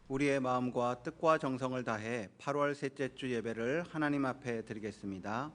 우리의 마음과 뜻과 정성을 다해 8월 셋째 주 예배를 하나님 앞에 드리겠습니다.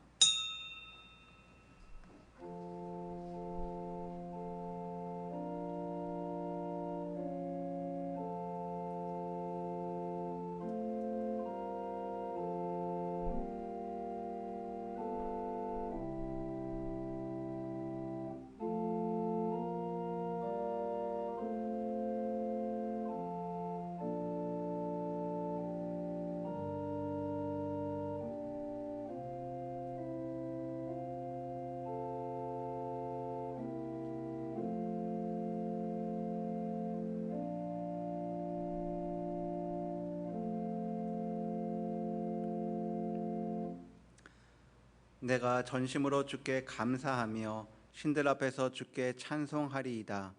내가 전심으로 주께 감사하며 신들 앞에서 주께 찬송하리이다.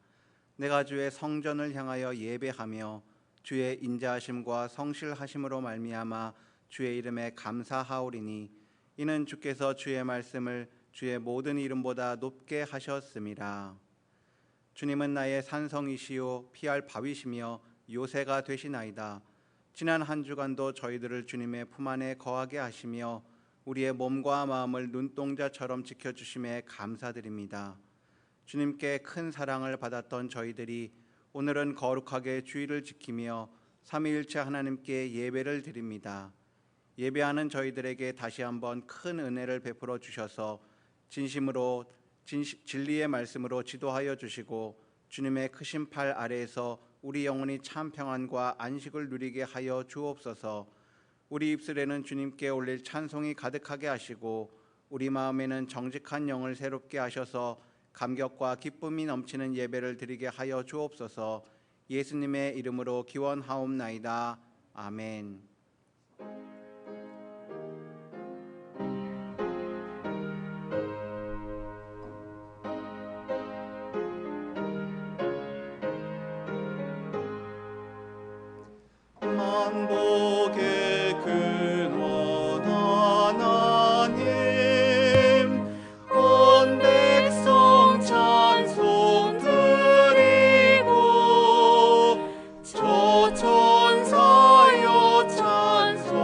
내가 주의 성전을 향하여 예배하며 주의 인자하심과 성실하심으로 말미암아 주의 이름에 감사하오리니 이는 주께서 주의 말씀을 주의 모든 이름보다 높게 하셨음이라. 주님은 나의 산성이시요 피할 바위시며 요새가 되시나이다. 지난 한 주간도 저희들을 주님의 품 안에 거하게 하시며 우리의 몸과 마음을 눈동자처럼 지켜주심에 감사드립니다. 주님께 큰 사랑을 받았던 저희들이 오늘은 거룩하게 주일을 지키며 삼위일체 하나님께 예배를 드립니다. 예배하는 저희들에게 다시 한번 큰 은혜를 베풀어 주셔서 진심으로 진리의 말씀으로 지도하여 주시고 주님의 크신 팔 아래에서 우리 영혼이 참 평안과 안식을 누리게 하여 주옵소서. 우리 입술에는 주님께 올릴 찬송이 가득하게 하시고 우리 마음에는 정직한 영을 새롭게 하셔서 감격과 기쁨이 넘치는 예배를 드리게 하여 주옵소서. 예수님의 이름으로 기원하옵나이다. 아멘. 만복의 근원 하나님 온 백성 찬송 드리고 저 천사여 찬송하세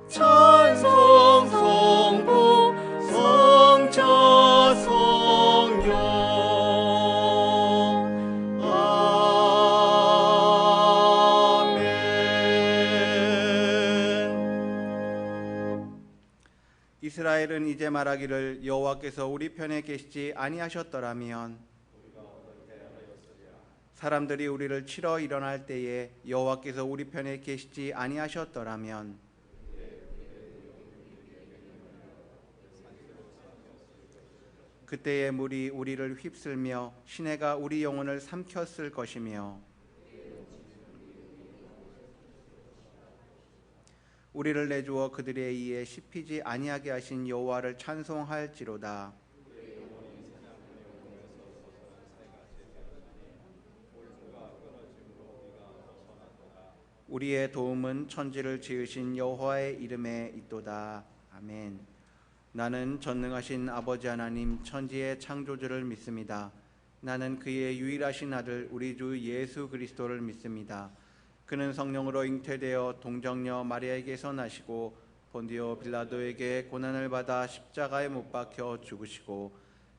찬송 성부 성자 성령 이스라엘은 이제 말하기를 여호와께서 우리 편에 계시지 아니하셨더라면 사람들이 우리를 치러 일어날 때에 여호와께서 우리 편에 계시지 아니하셨더라면 그때의 물이 우리를 휩쓸며 시내가 우리 영혼을 삼켰을 것이며 우리를 내주어 그들에 의해 씹히지 아니하게 하신 여호와를 찬송할지로다. 우리의 도움은 천지를 지으신 여호와의 이름에 있도다. 아멘. 나는 전능하신 아버지 하나님 천지의 창조주를 믿습니다. 나는 그의 유일하신 아들 우리 주 예수 그리스도를 믿습니다. 그는 성령으로 잉태되어 동정녀 마리아에게서 나시고 본디오 빌라도에게 고난을 받아 십자가에 못 박혀 죽으시고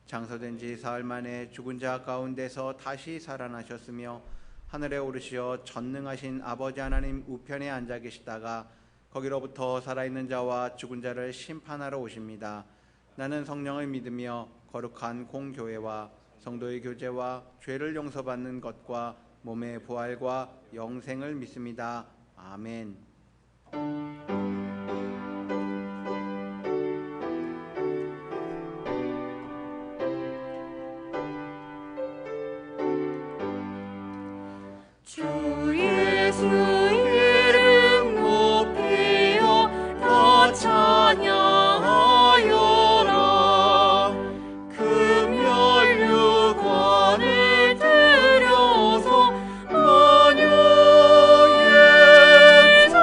장사된 지 사흘 만에 죽은 자 가운데서 다시 살아나셨으며 하늘에 오르시어 전능하신 아버지 하나님 우편에 앉아 계시다가 거기로부터 살아있는 자와 죽은 자를 심판하러 오십니다. 나는 성령을 믿으며 거룩한 공교회와 성도의 교제와 죄를 용서받는 것과 몸의 부활과 영생을 믿습니다. 아멘. 주 예수 이름 높이어 다 찬양하여라. 금면류관을 들여서 만유의 자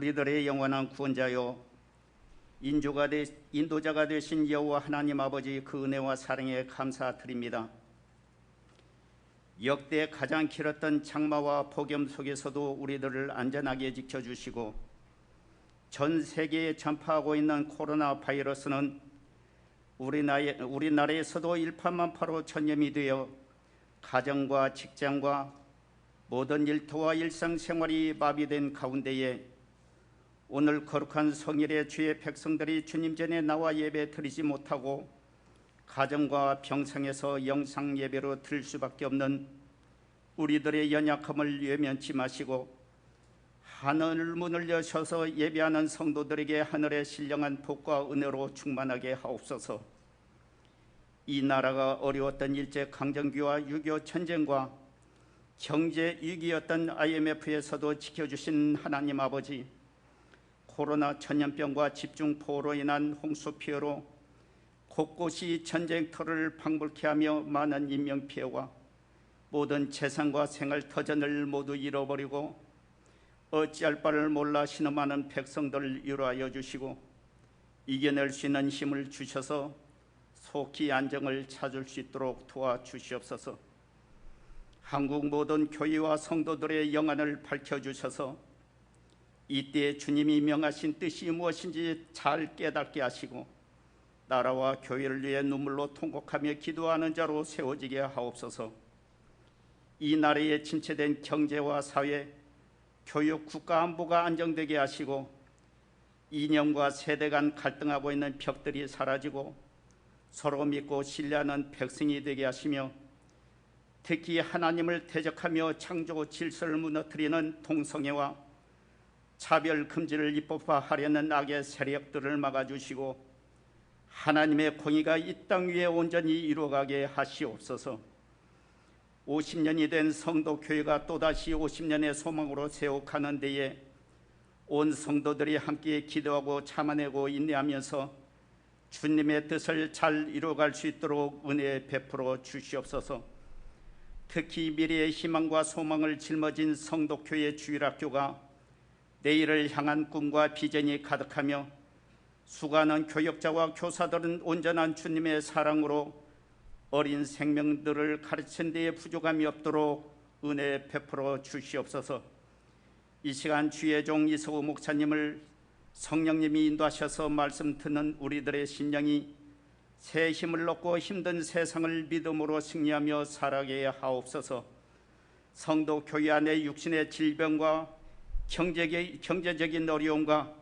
우리들의 영원한 구원자요 인도자가 되신 여호와 하나님 아버지, 그 은혜와 사랑에 감사드립니다. 역대 가장 길었던 장마와 폭염 속에서도 우리들을 안전하게 지켜주시고, 전 세계에 전파하고 있는 코로나 바이러스는 우리나라에서도 일파만파로 전염이 되어 가정과 직장과 모든 일터와 일상생활이 마비된 가운데에 오늘 거룩한 성일에 주의 백성들이 주님 전에 나와 예배 드리지 못하고 가정과 병상에서 영상 예배로 드릴 수밖에 없는 우리들의 연약함을 외면치 마시고, 하늘 문을 여셔서 예배하는 성도들에게 하늘의 신령한 복과 은혜로 충만하게 하옵소서. 이 나라가 어려웠던 일제강점기와 6.25 전쟁과 경제 위기였던 IMF에서도 지켜주신 하나님 아버지, 코로나 전염병과 집중포로로 인한 홍수 피해로 곳곳이 전쟁터를 방불케 하며 많은 인명피해와 모든 재산과 생활터전을 모두 잃어버리고 어찌할 바를 몰라 신음하는 백성들을 위로하여 주시고 이겨낼 수 있는 힘을 주셔서 속히 안정을 찾을 수 있도록 도와주시옵소서. 한국 모든 교회와 성도들의 영안을 밝혀주셔서 이때 주님이 명하신 뜻이 무엇인지 잘 깨닫게 하시고 나라와 교회를 위해 눈물로 통곡하며 기도하는 자로 세워지게 하옵소서. 이 나라에 침체된 경제와 사회, 교육, 국가 안보가 안정되게 하시고 이념과 세대 간 갈등하고 있는 벽들이 사라지고 서로 믿고 신뢰하는 백성이 되게 하시며, 특히 하나님을 대적하며 창조 질서를 무너뜨리는 동성애와 차별 금지를 입법화하려는 악의 세력들을 막아주시고 하나님의 공의가 이 땅 위에 온전히 이루어가게 하시옵소서. 50년이 된 성도교회가 또다시 50년의 소망으로 세워가는 데에 온 성도들이 함께 기도하고 참아내고 인내하면서 주님의 뜻을 잘 이루어갈 수 있도록 은혜 베풀어 주시옵소서. 특히 미래의 희망과 소망을 짊어진 성도교회 주일학교가 내일을 향한 꿈과 비전이 가득하며 수많은 교역자와 교사들은 온전한 주님의 사랑으로 어린 생명들을 가르치는 데에 부족함이 없도록 은혜 베풀어 주시옵소서. 이 시간 주의 종 이서우 목사님을 성령님이 인도하셔서 말씀 듣는 우리들의 심령이 새 힘을 얻고 힘든 세상을 믿음으로 승리하며 살아가게 하옵소서. 성도 교회 안에 육신의 질병과 경제적인 어려움과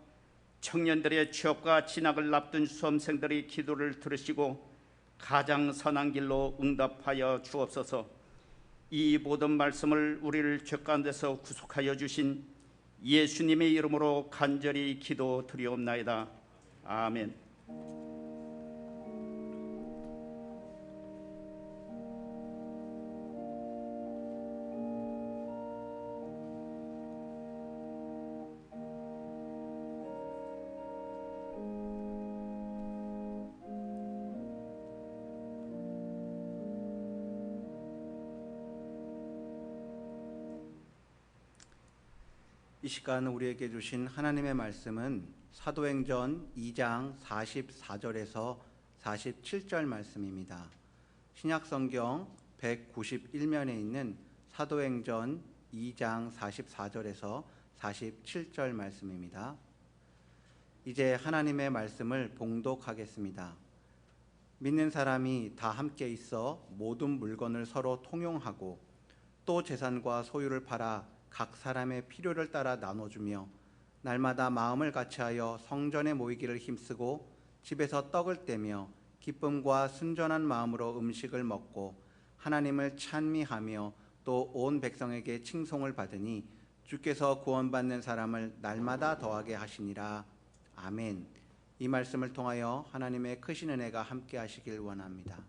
청년들의 취업과 진학을 앞둔 수험생들의 기도를 들으시고 가장 선한 길로 응답하여 주옵소서. 이 모든 말씀을 우리를 죄 가운데서 구속하여 주신 예수님의 이름으로 간절히 기도드리옵나이다. 아멘. 이 시간 우리에게 주신 하나님의 말씀은 사도행전 2장 44절에서 47절 말씀입니다. 신약성경 191면에 있는 사도행전 2장 44절에서 47절 말씀입니다. 이제 하나님의 말씀을 봉독하겠습니다. 믿는 사람이 다 함께 있어 모든 물건을 서로 통용하고 또 재산과 소유를 팔아 각 사람의 필요를 따라 나눠주며 날마다 마음을 같이하여 성전에 모이기를 힘쓰고 집에서 떡을 떼며 기쁨과 순전한 마음으로 음식을 먹고 하나님을 찬미하며 또 온 백성에게 칭송을 받으니 주께서 구원받는 사람을 날마다 더하게 하시니라. 아멘. 이 말씀을 통하여 하나님의 크신 은혜가 함께 하시길 원합니다.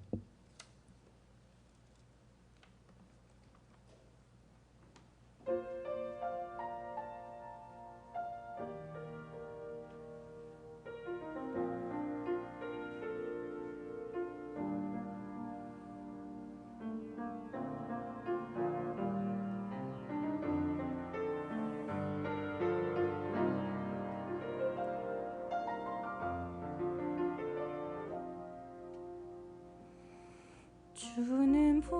주는 포도나무요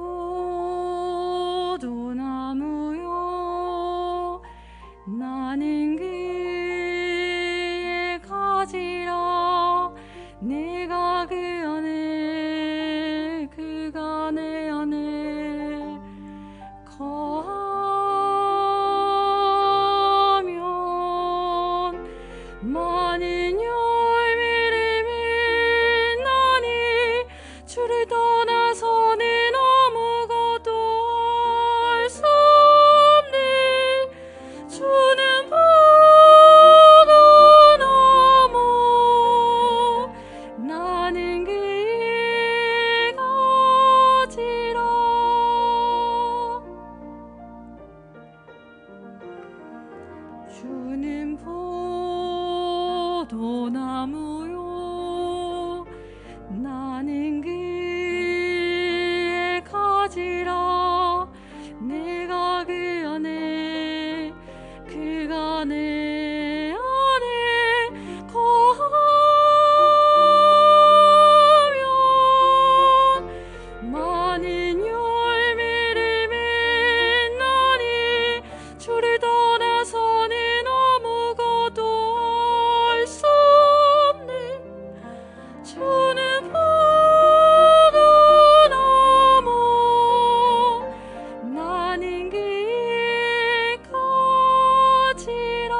나는 그의 가지라 내가 그 안에 그가 내 안에 거하면 많은 열매를 맺나니 주를 떠나서는 아무것도 할 수 없네. 주는 포도나무 나는 그의 가지라. 주는 포도나무요 나는 그의 가지라 내가 그 안에 그가 내 안에 거하면 많은 열매를 맺나니 주를 떠나서는 아무것도 할 수 없네. 주는 포도나무 나는 그의 가지라.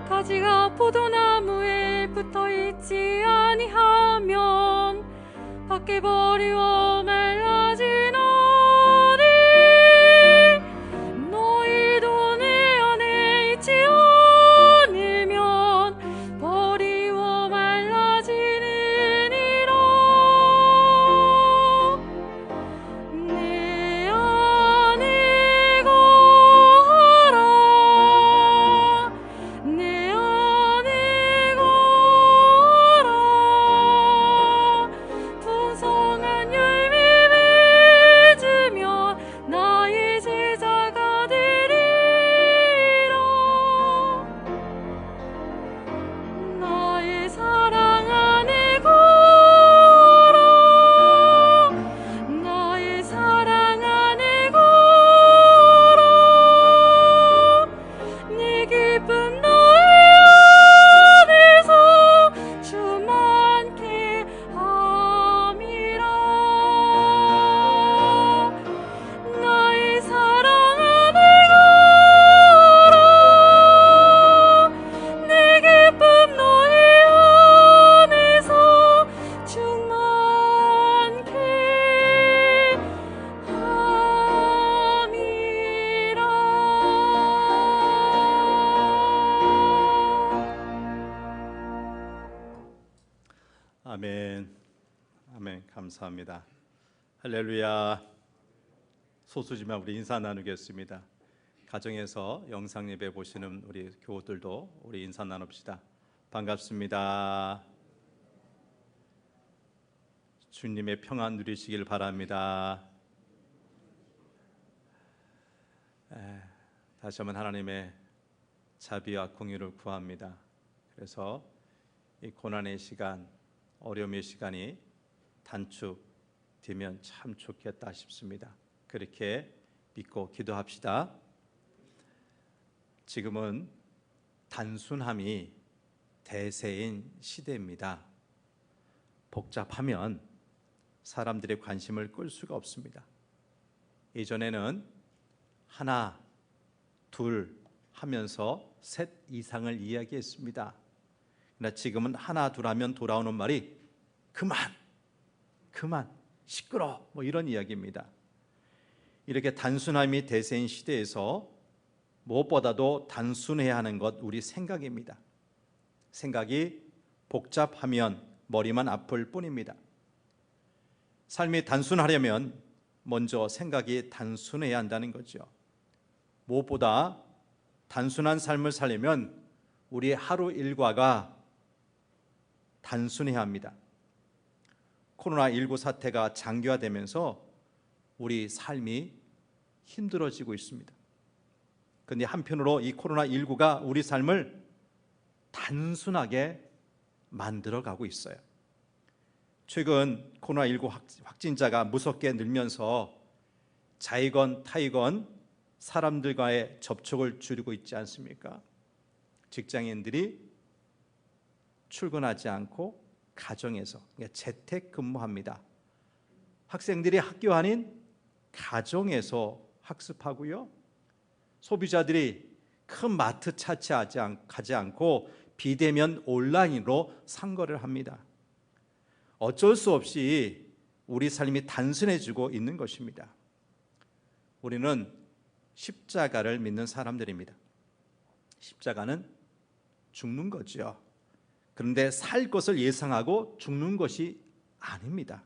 가지가 포도나무에 붙어있지 아니하면 밖에 버리워 말라지나니 너희도 내 안에 있지 않으면 버리워 말라지느니라. 내 안에 거하라 내 안에 거하라 풍성한 열매 맺으면 나의 제자가 되리라. 나의 사랑 안에 거하라 나의 사랑 안에 거하라 네 기쁨 나의 안에서 주만케 함이라. 나의 사랑 안에 거하라 내 기쁨 너의 안에서 충만케 함이라. 아멘. 아멘. 감사합니다. 할렐루야. 소수지만 우리 인사 나누겠습니다. 가정에서 영상 예배 보시는 우리 교우들도 우리 인사 나눕시다. 반갑습니다. 주님의 평안 누리시길 바랍니다. 다시 한번 하나님의 자비와 공의를 구합니다. 그래서 이 고난의 시간, 어려움의 시간이 단축되면 참 좋겠다 싶습니다. 그렇게 믿고 기도합시다. 지금은 단순함이 대세인 시대입니다. 복잡하면 사람들의 관심을 끌 수가 없습니다. 예전에는 하나, 둘 하면서 셋 이상을 이야기했습니다. 그러나 지금은 하나, 둘 하면 돌아오는 말이 그만, 시끄러, 뭐 이런 이야기입니다. 이렇게 단순함이 대세인 시대에서 무엇보다도 단순해야 하는 것 우리 생각입니다. 생각이 복잡하면 머리만 아플 뿐입니다. 삶이 단순하려면 먼저 생각이 단순해야 한다는 거죠. 무엇보다 단순한 삶을 살려면 우리 하루 일과가 단순해야 합니다. 코로나19 사태가 장기화되면서 우리 삶이 힘들어지고 있습니다. 그런데 한편으로 이 코로나19가 우리 삶을 단순하게 만들어가고 있어요. 최근 코로나19 확진자가 무섭게 늘면서 자이건 타이건 사람들과의 접촉을 줄이고 있지 않습니까? 직장인들이 출근하지 않고 가정에서, 그러니까 재택근무합니다. 학생들이 학교 아닌 가정에서 학습하고요. 소비자들이 큰 마트 가지 않고 비대면 온라인으로 상거래를 합니다. 어쩔 수 없이 우리 삶이 단순해지고 있는 것입니다. 우리는 십자가를 믿는 사람들입니다. 십자가는 죽는 거죠. 그런데 살 것을 예상하고 죽는 것이 아닙니다.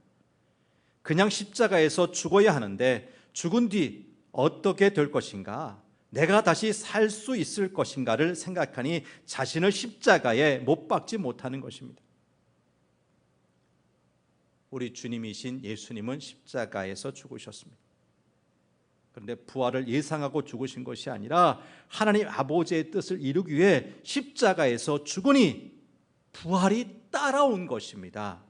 그냥 십자가에서 죽어야 하는데 죽은 뒤 어떻게 될 것인가, 내가 다시 살 수 있을 것인가를 생각하니 자신을 십자가에 못 박지 못하는 것입니다. 우리 주님이신 예수님은 십자가에서 죽으셨습니다. 그런데 부활을 예상하고 죽으신 것이 아니라 하나님 아버지의 뜻을 이루기 위해 십자가에서 죽으니 부활이 따라온 것입니다.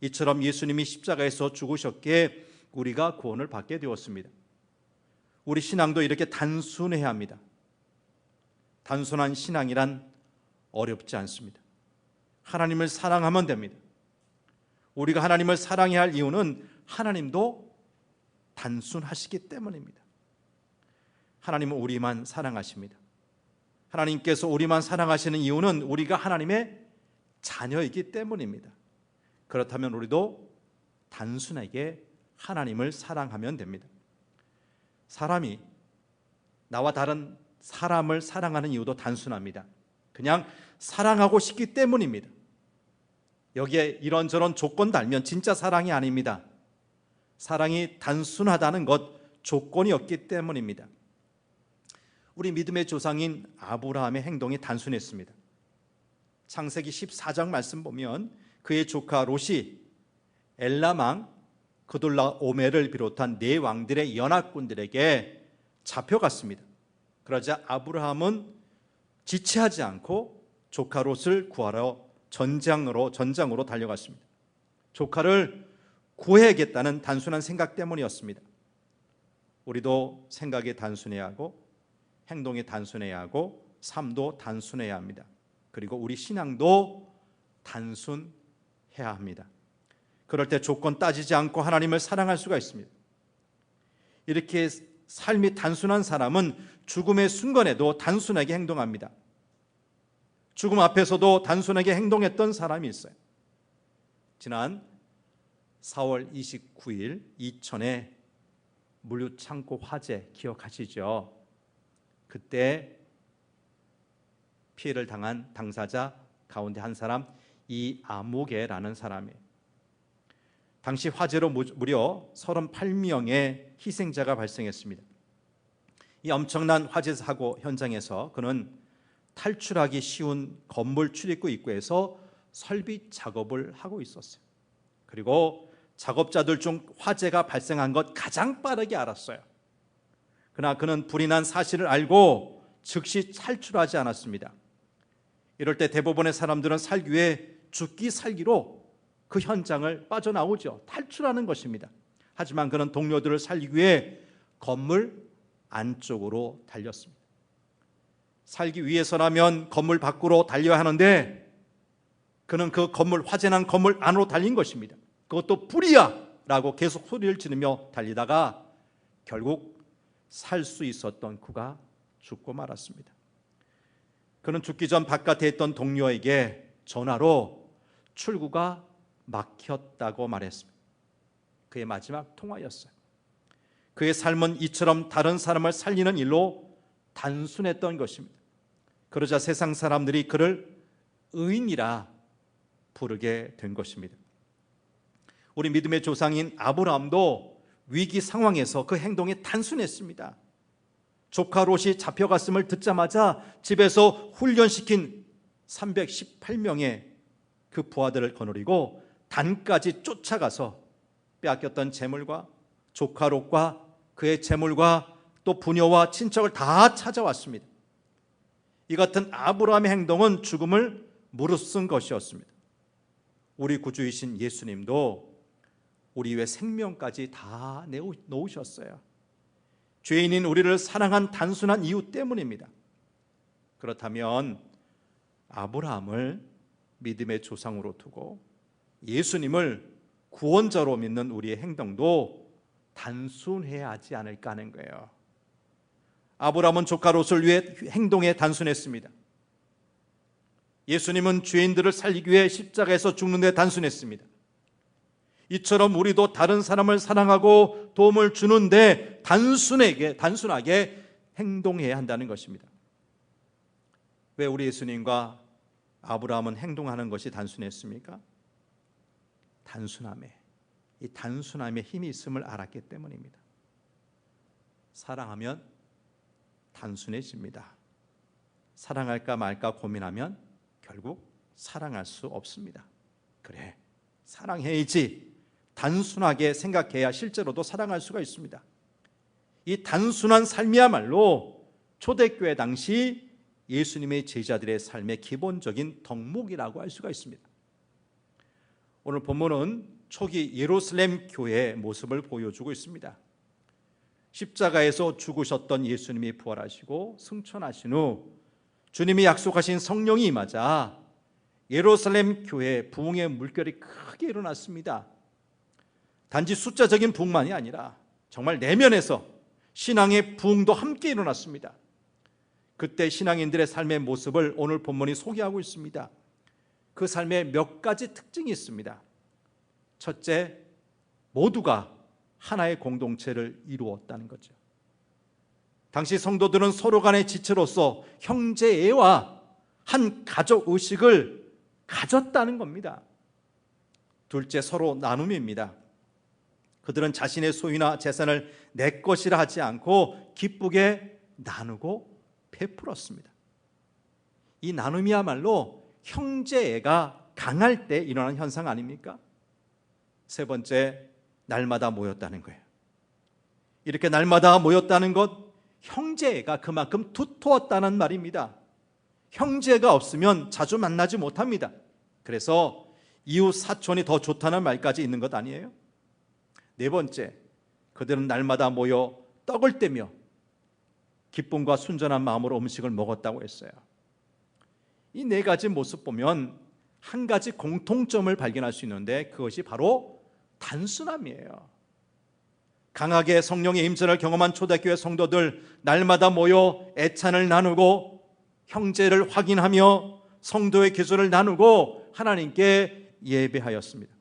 이처럼 예수님이 십자가에서 죽으셨기에 우리가 구원을 받게 되었습니다. 우리 신앙도 이렇게 단순해야 합니다. 단순한 신앙이란 어렵지 않습니다. 하나님을 사랑하면 됩니다. 우리가 하나님을 사랑해야 할 이유는 하나님도 단순하시기 때문입니다. 하나님은 우리만 사랑하십니다. 하나님께서 우리만 사랑하시는 이유는 우리가 하나님의 자녀이기 때문입니다. 그렇다면 우리도 단순하게 하나님을 사랑하면 됩니다. 사람이 나와 다른 사람을 사랑하는 이유도 단순합니다. 그냥 사랑하고 싶기 때문입니다. 여기에 이런저런 조건 달면 진짜 사랑이 아닙니다. 사랑이 단순하다는 것, 조건이 없기 때문입니다. 우리 믿음의 조상인 아브라함의 행동이 단순했습니다. 창세기 14장 말씀 보면 그의 조카 롯이 엘람 왕 그돌라오멜을 비롯한 네 왕들의 연합군들에게 잡혀갔습니다. 그러자 아브라함은 지체하지 않고 조카 롯을 구하러 전장으로 달려갔습니다. 조카를 구해야겠다는 단순한 생각 때문이었습니다. 우리도 생각이 단순해야 하고 행동이 단순해야 하고 삶도 단순해야 합니다. 그리고 우리 신앙도 단순해야 합니다. 그럴 때 조건 따지지 않고 하나님을 사랑할 수가 있습니다. 이렇게 삶이 단순한 사람은 죽음의 순간에도 단순하게 행동합니다. 죽음 앞에서도 단순하게 행동했던 사람이 있어요. 지난 4월 29일 이천의 물류창고 화재 기억하시죠? 그때 피해를 당한 당사자 가운데 한 사람 이아무개라는 사람이에요. 당시 화재로 무려 38명의 희생자가 발생했습니다. 이 엄청난 화재 사고 현장에서 그는 탈출하기 쉬운 건물 출입구 입구에서 설비 작업을 하고 있었어요. 그리고 작업자들 중 화재가 발생한 것 가장 빠르게 알았어요. 그러나 그는 불이 난 사실을 알고 즉시 탈출하지 않았습니다. 이럴 때 대부분의 사람들은 살기 위해 죽기 살기로 그 현장을 빠져나오죠. 탈출하는 것입니다. 하지만 그는 동료들을 살리기 위해 건물 안쪽으로 달렸습니다. 살기 위해서라면 건물 밖으로 달려야 하는데 그는 그 건물, 화재난 건물 안으로 달린 것입니다. 그것도 불이야! 라고 계속 소리를 지르며 달리다가 결국 살 수 있었던 그가 죽고 말았습니다. 그는 죽기 전 바깥에 있던 동료에게 전화로 출구가 막혔다고 말했습니다. 그의 마지막 통화였어요. 그의 삶은 이처럼 다른 사람을 살리는 일로 단순했던 것입니다. 그러자 세상 사람들이 그를 의인이라 부르게 된 것입니다. 우리 믿음의 조상인 아브라함도 위기 상황에서 그 행동이 단순했습니다. 조카 롯이 잡혀갔음을 듣자마자 집에서 훈련시킨 318명의 그 부하들을 거느리고 단까지 쫓아가서 빼앗겼던 재물과 조카 롯과 그의 재물과 또 부녀와 친척을 다 찾아왔습니다. 이 같은 아브라함의 행동은 죽음을 무릅쓴 것이었습니다. 우리 구주이신 예수님도 우리 위해 생명까지 다 놓으셨어요. 죄인인 우리를 사랑한 단순한 이유 때문입니다. 그렇다면 아브라함을 믿음의 조상으로 두고 예수님을 구원자로 믿는 우리의 행동도 단순해야 하지 않을까 하는 거예요. 아브라함은 조카 롯을 위해 행동에 단순했습니다. 예수님은 죄인들을 살리기 위해 십자가에서 죽는 데 단순했습니다. 이처럼 우리도 다른 사람을 사랑하고 도움을 주는데 단순하게 행동해야 한다는 것입니다. 왜 우리 예수님과 아브라함은 행동하는 것이 단순했습니까? 이 단순함에 힘이 있음을 알았기 때문입니다. 사랑하면 단순해집니다. 사랑할까 말까 고민하면 결국 사랑할 수 없습니다. 그래, 사랑해야지. 단순하게 생각해야 실제로도 사랑할 수가 있습니다. 이 단순한 삶이야말로 초대교회 당시 예수님의 제자들의 삶의 기본적인 덕목이라고 할 수가 있습니다. 오늘 본문은 초기 예루살렘 교회의 모습을 보여주고 있습니다. 십자가에서 죽으셨던 예수님이 부활하시고 승천하신 후 주님이 약속하신 성령이 임하자 예루살렘 교회에 부흥의 물결이 크게 일어났습니다. 단지 숫자적인 부흥만이 아니라 정말 내면에서 신앙의 부흥도 함께 일어났습니다. 그때 신앙인들의 삶의 모습을 오늘 본문이 소개하고 있습니다. 그 삶에 몇 가지 특징이 있습니다. 첫째, 모두가 하나의 공동체를 이루었다는 거죠. 당시 성도들은 서로 간의 지체로서 형제애와 한 가족 의식을 가졌다는 겁니다. 둘째, 서로 나눔입니다. 그들은 자신의 소유나 재산을 내 것이라 하지 않고 기쁘게 나누고 베풀었습니다. 이 나눔이야말로 형제애가 강할 때 일어나는 현상 아닙니까? 세 번째, 날마다 모였다는 거예요. 이렇게 날마다 모였다는 것, 형제애가 그만큼 두터웠다는 말입니다. 형제가 없으면 자주 만나지 못합니다. 그래서 이웃 사촌이 더 좋다는 말까지 있는 것 아니에요? 네 번째, 그들은 날마다 모여 떡을 떼며 기쁨과 순전한 마음으로 음식을 먹었다고 했어요. 이 네 가지 모습 보면 한 가지 공통점을 발견할 수 있는데 그것이 바로 단순함이에요. 강하게 성령의 임재를 경험한 초대교회 성도들, 날마다 모여 애찬을 나누고 형제를 확인하며 성도의 기술을 나누고 하나님께 예배하였습니다.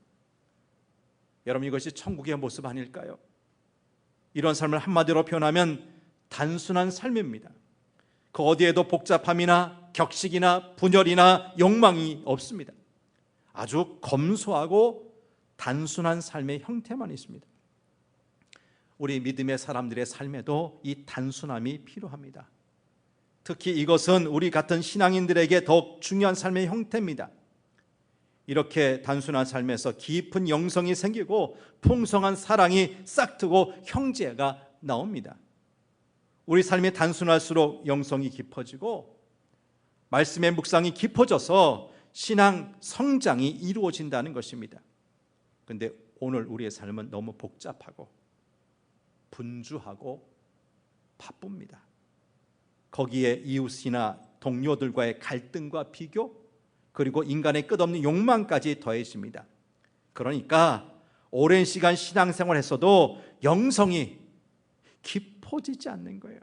여러분, 이것이 천국의 모습 아닐까요? 이런 삶을 한마디로 표현하면 단순한 삶입니다. 그 어디에도 복잡함이나 격식이나 분열이나 욕망이 없습니다. 아주 검소하고 단순한 삶의 형태만 있습니다. 우리 믿음의 사람들의 삶에도 이 단순함이 필요합니다. 특히 이것은 우리 같은 신앙인들에게 더욱 중요한 삶의 형태입니다. 이렇게 단순한 삶에서 깊은 영성이 생기고 풍성한 사랑이 싹트고 형제가 나옵니다. 우리 삶이 단순할수록 영성이 깊어지고 말씀의 묵상이 깊어져서 신앙 성장이 이루어진다는 것입니다. 그런데 오늘 우리의 삶은 너무 복잡하고 분주하고 바쁩니다. 거기에 이웃이나 동료들과의 갈등과 비교, 그리고 인간의 끝없는 욕망까지 더해집니다. 그러니까 오랜 시간 신앙생활에서도 영성이 깊어지지 않는 거예요.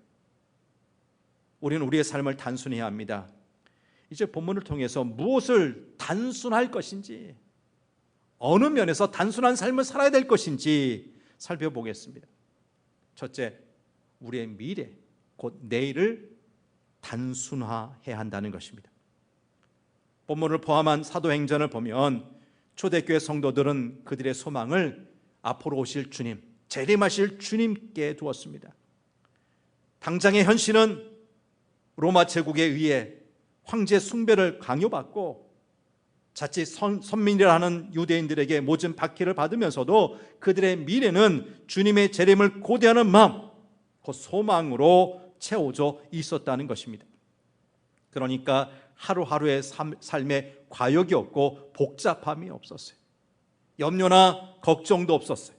우리는 우리의 삶을 단순해야 합니다. 이제 본문을 통해서 무엇을 단순할 것인지, 어느 면에서 단순한 삶을 살아야 될 것인지 살펴보겠습니다. 첫째, 우리의 미래, 곧 내일을 단순화해야 한다는 것입니다. 본문을 포함한 사도행전을 보면 초대교회 성도들은 그들의 소망을 앞으로 오실 주님, 재림하실 주님께 두었습니다. 당장의 현실은 로마 제국에 의해 황제 숭배를 강요받고 자칫 선민이라 하는 유대인들에게 모진 박해를 받으면서도 그들의 미래는 주님의 재림을 고대하는 마음, 그 소망으로 채워져 있었다는 것입니다. 그러니까 하루하루의 삶에 과욕이 없고 복잡함이 없었어요. 염려나 걱정도 없었어요.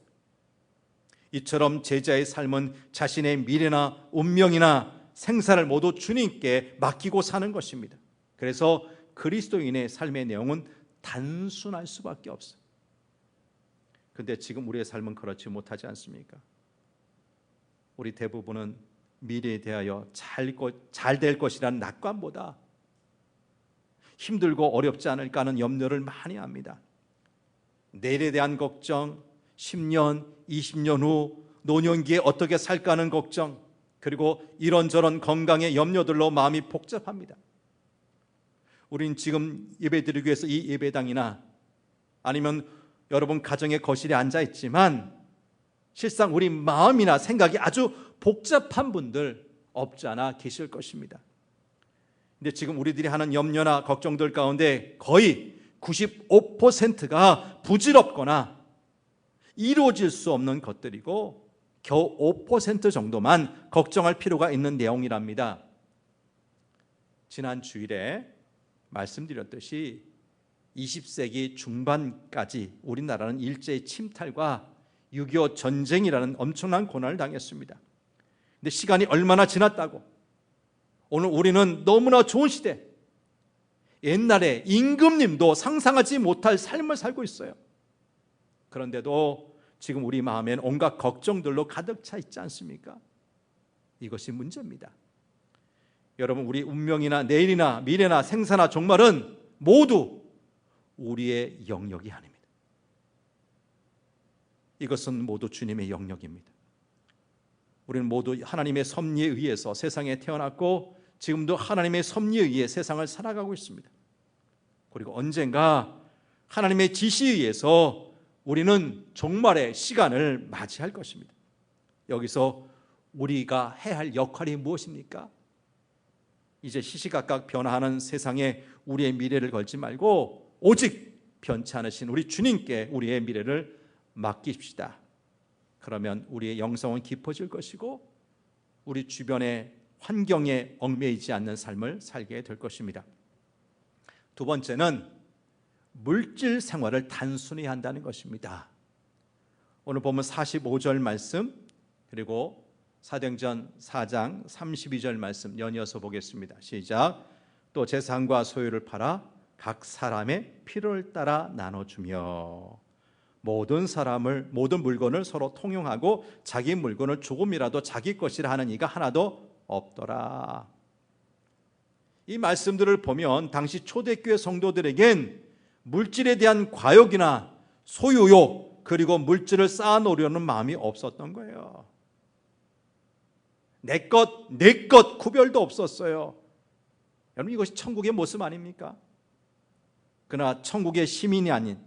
이처럼 제자의 삶은 자신의 미래나 운명이나 생사를 모두 주님께 맡기고 사는 것입니다. 그래서 그리스도인의 삶의 내용은 단순할 수밖에 없어요. 그런데 지금 우리의 삶은 그렇지 못하지 않습니까? 우리 대부분은 미래에 대하여 잘 될 것이라는 낙관보다 힘들고 어렵지 않을까 하는 염려를 많이 합니다. 내일에 대한 걱정, 10년, 20년 후 노년기에 어떻게 살까 하는 걱정, 그리고 이런저런 건강의 염려들로 마음이 복잡합니다. 우린 지금 예배드리기 위해서 이 예배당이나 아니면 여러분 가정의 거실에 앉아 있지만 실상 우리 마음이나 생각이 아주 복잡한 분들 없지 않아 계실 것입니다. 근데 지금 우리들이 하는 염려나 걱정들 가운데 거의 95%가 부질없거나 이루어질 수 없는 것들이고 겨우 5% 정도만 걱정할 필요가 있는 내용이랍니다. 지난 주일에 말씀드렸듯이 20세기 중반까지 우리나라는 일제의 침탈과 6.25 전쟁이라는 엄청난 고난을 당했습니다. 근데 시간이 얼마나 지났다고 오늘 우리는 너무나 좋은 시대, 옛날에 임금님도 상상하지 못할 삶을 살고 있어요. 그런데도 지금 우리 마음엔 온갖 걱정들로 가득 차 있지 않습니까? 이것이 문제입니다. 여러분, 우리 운명이나 내일이나 미래나 생사나 종말은 모두 우리의 영역이 아닙니다. 이것은 모두 주님의 영역입니다. 우리는 모두 하나님의 섭리에 의해서 세상에 태어났고 지금도 하나님의 섭리에 의해 세상을 살아가고 있습니다. 그리고 언젠가 하나님의 지시에 의해서 우리는 종말의 시간을 맞이할 것입니다. 여기서 우리가 해야 할 역할이 무엇입니까? 이제 시시각각 변화하는 세상에 우리의 미래를 걸지 말고 오직 변치 않으신 우리 주님께 우리의 미래를 맡깁시다. 그러면 우리의 영성은 깊어질 것이고 우리 주변의 환경에 얽매이지 않는 삶을 살게 될 것입니다. 두 번째는 물질 생활을 단순히 한다는 것입니다. 오늘 보면 45절 말씀 그리고 사도행전 4장 32절 말씀 연이어서 보겠습니다. 시작. 또 재산과 소유를 팔아 각 사람의 필요를 따라 나눠주며 모든 물건을 서로 통용하고 자기 물건을 조금이라도 자기 것이라 하는 이가 하나도 없더라. 이 말씀들을 보면 당시 초대교회 성도들에겐 물질에 대한 과욕이나 소유욕 그리고 물질을 쌓아놓으려는 마음이 없었던 거예요. 내 것 구별도 없었어요. 여러분, 이것이 천국의 모습 아닙니까? 그러나 천국의 시민이 아닌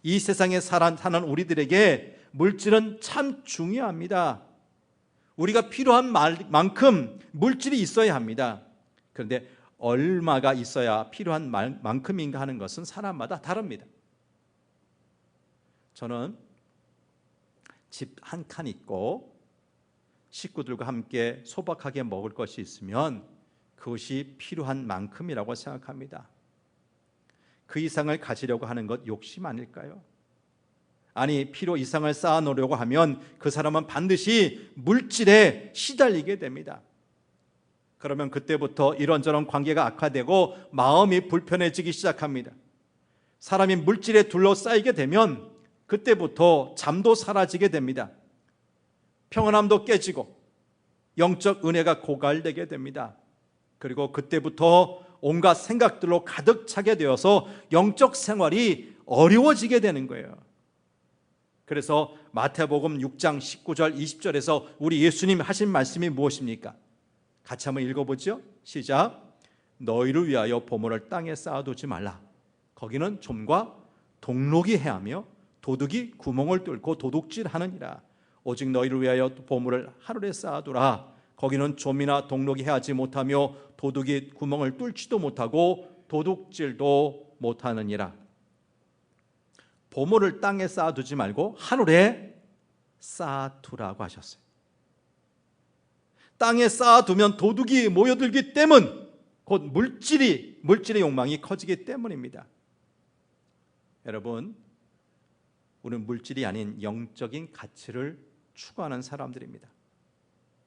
이 세상에 사는 우리들에게 물질은 참 중요합니다. 우리가 필요한 만큼 물질이 있어야 합니다. 그런데 얼마가 있어야 필요한 만큼인가 하는 것은 사람마다 다릅니다. 저는 집 한 칸 있고 식구들과 함께 소박하게 먹을 것이 있으면 그것이 필요한 만큼이라고 생각합니다. 그 이상을 가지려고 하는 것 욕심 아닐까요? 아니, 필요 이상을 쌓아놓으려고 하면 그 사람은 반드시 물질에 시달리게 됩니다. 그러면 그때부터 이런저런 관계가 악화되고 마음이 불편해지기 시작합니다. 사람이 물질에 둘러싸이게 되면 그때부터 잠도 사라지게 됩니다. 평안함도 깨지고 영적 은혜가 고갈되게 됩니다. 그리고 그때부터 온갖 생각들로 가득 차게 되어서 영적 생활이 어려워지게 되는 거예요. 그래서 마태복음 6장 19절 20절에서 우리 예수님 하신 말씀이 무엇입니까? 같이 한번 읽어보죠. 시작. 너희를 위하여 보물을 땅에 쌓아두지 말라. 거기는 좀과 동록이 해하며 도둑이 구멍을 뚫고 도둑질하느니라. 오직 너희를 위하여 보물을 하늘에 쌓아두라. 거기는 좀이나 동록이 해하지 못하며 도둑이 구멍을 뚫지도 못하고 도둑질도 못하느니라. 보물을 땅에 쌓아두지 말고 하늘에 쌓아두라고 하셨어요. 땅에 쌓아두면 도둑이 모여들기 때문 곧 물질의 욕망이 커지기 때문입니다. 여러분, 우리는 물질이 아닌 영적인 가치를 추구하는 사람들입니다.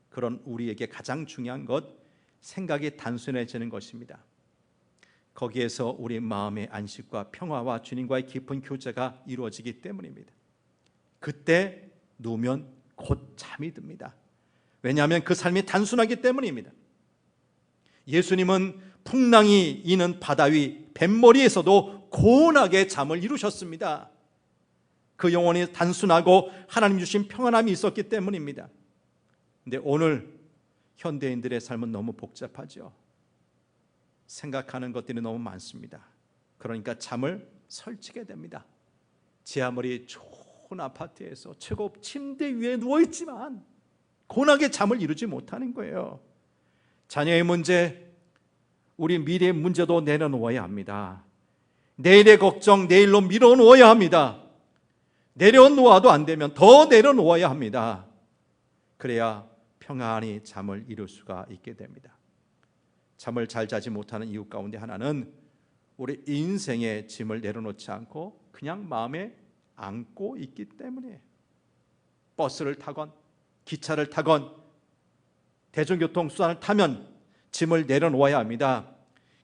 그런 우리에게 가장 중요한 것, 생각이 단순해지는 것입니다. 거기에서 우리 마음의 안식과 평화와 주님과의 깊은 교제가 이루어지기 때문입니다. 그때 누우면 곧 잠이 듭니다. 왜냐하면 그 삶이 단순하기 때문입니다. 예수님은 풍랑이 이는 바다 위 뱃머리에서도 고운하게 잠을 이루셨습니다. 그 영혼이 단순하고 하나님 주신 평안함이 있었기 때문입니다. 근데 오늘 현대인들의 삶은 너무 복잡하죠. 생각하는 것들이 너무 많습니다. 그러니까 잠을 설치게 됩니다. 제 아무리 좋은 아파트에서 최고 침대 위에 누워있지만 고운하게 잠을 이루지 못하는 거예요. 자녀의 문제, 우리 미래의 문제도 내려놓아야 합니다. 내일의 걱정 내일로 밀어놓아야 합니다. 내려놓아도 안 되면 더 내려놓아야 합니다. 그래야 평안히 잠을 이룰 수가 있게 됩니다. 잠을 잘 자지 못하는 이유 가운데 하나는 우리 인생의 짐을 내려놓지 않고 그냥 마음에 안고 있기 때문에, 버스를 타건 기차를 타건 대중교통 수단을 타면 짐을 내려놓아야 합니다.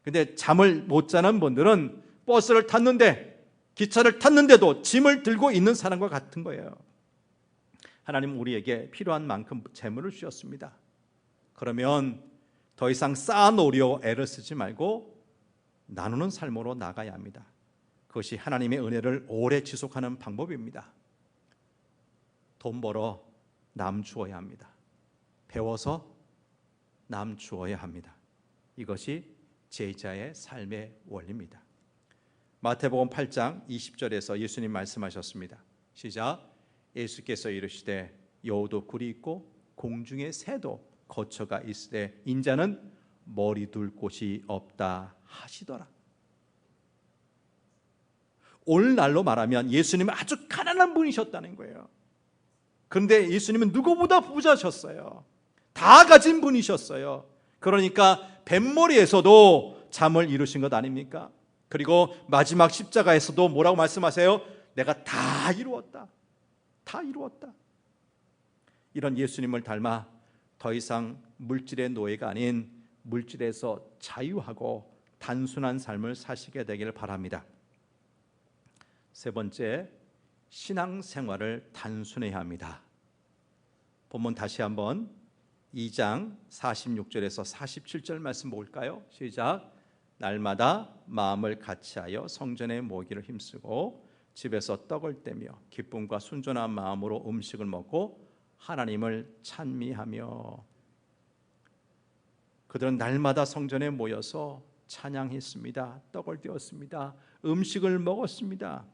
근데 잠을 못 자는 분들은 버스를 탔는데 기차를 탔는데도 짐을 들고 있는 사람과 같은 거예요. 하나님은 우리에게 필요한 만큼 재물을 주셨습니다. 그러면 더 이상 쌓아놓으려 애를 쓰지 말고 나누는 삶으로 나가야 합니다. 그것이 하나님의 은혜를 오래 지속하는 방법입니다. 돈 벌어 남 주어야 합니다. 배워서 남 주어야 합니다. 이것이 제자의 삶의 원리입니다. 마태복음 8장 20절에서 예수님 말씀하셨습니다. 시작. 예수께서 이르시되 여우도 굴이 있고 공중의 새도 거처가 있으되 인자는 머리 둘 곳이 없다 하시더라. 오늘날로 말하면 예수님은 아주 가난한 분이셨다는 거예요. 그런데 예수님은 누구보다 부자셨어요. 다 가진 분이셨어요. 그러니까 뱃머리에서도 잠을 이루신 것 아닙니까? 그리고 마지막 십자가에서도 뭐라고 말씀하세요? 내가 다 이루었다. 다 이루었다. 이런 예수님을 닮아 더 이상 물질의 노예가 아닌 물질에서 자유하고 단순한 삶을 사시게 되기를 바랍니다. 세 번째, 신앙생활을 단순해야 합니다. 본문 다시 한번 2장 46절에서 47절 말씀 볼까요? 시작. 날마다 마음을 같이하여 성전에 모이기를 힘쓰고 집에서 떡을 떼며 기쁨과 순전한 마음으로 음식을 먹고 하나님을 찬미하며. 그들은 날마다 성전에 모여서 찬양했습니다. 떡을 떼었습니다. 음식을 먹었습니다.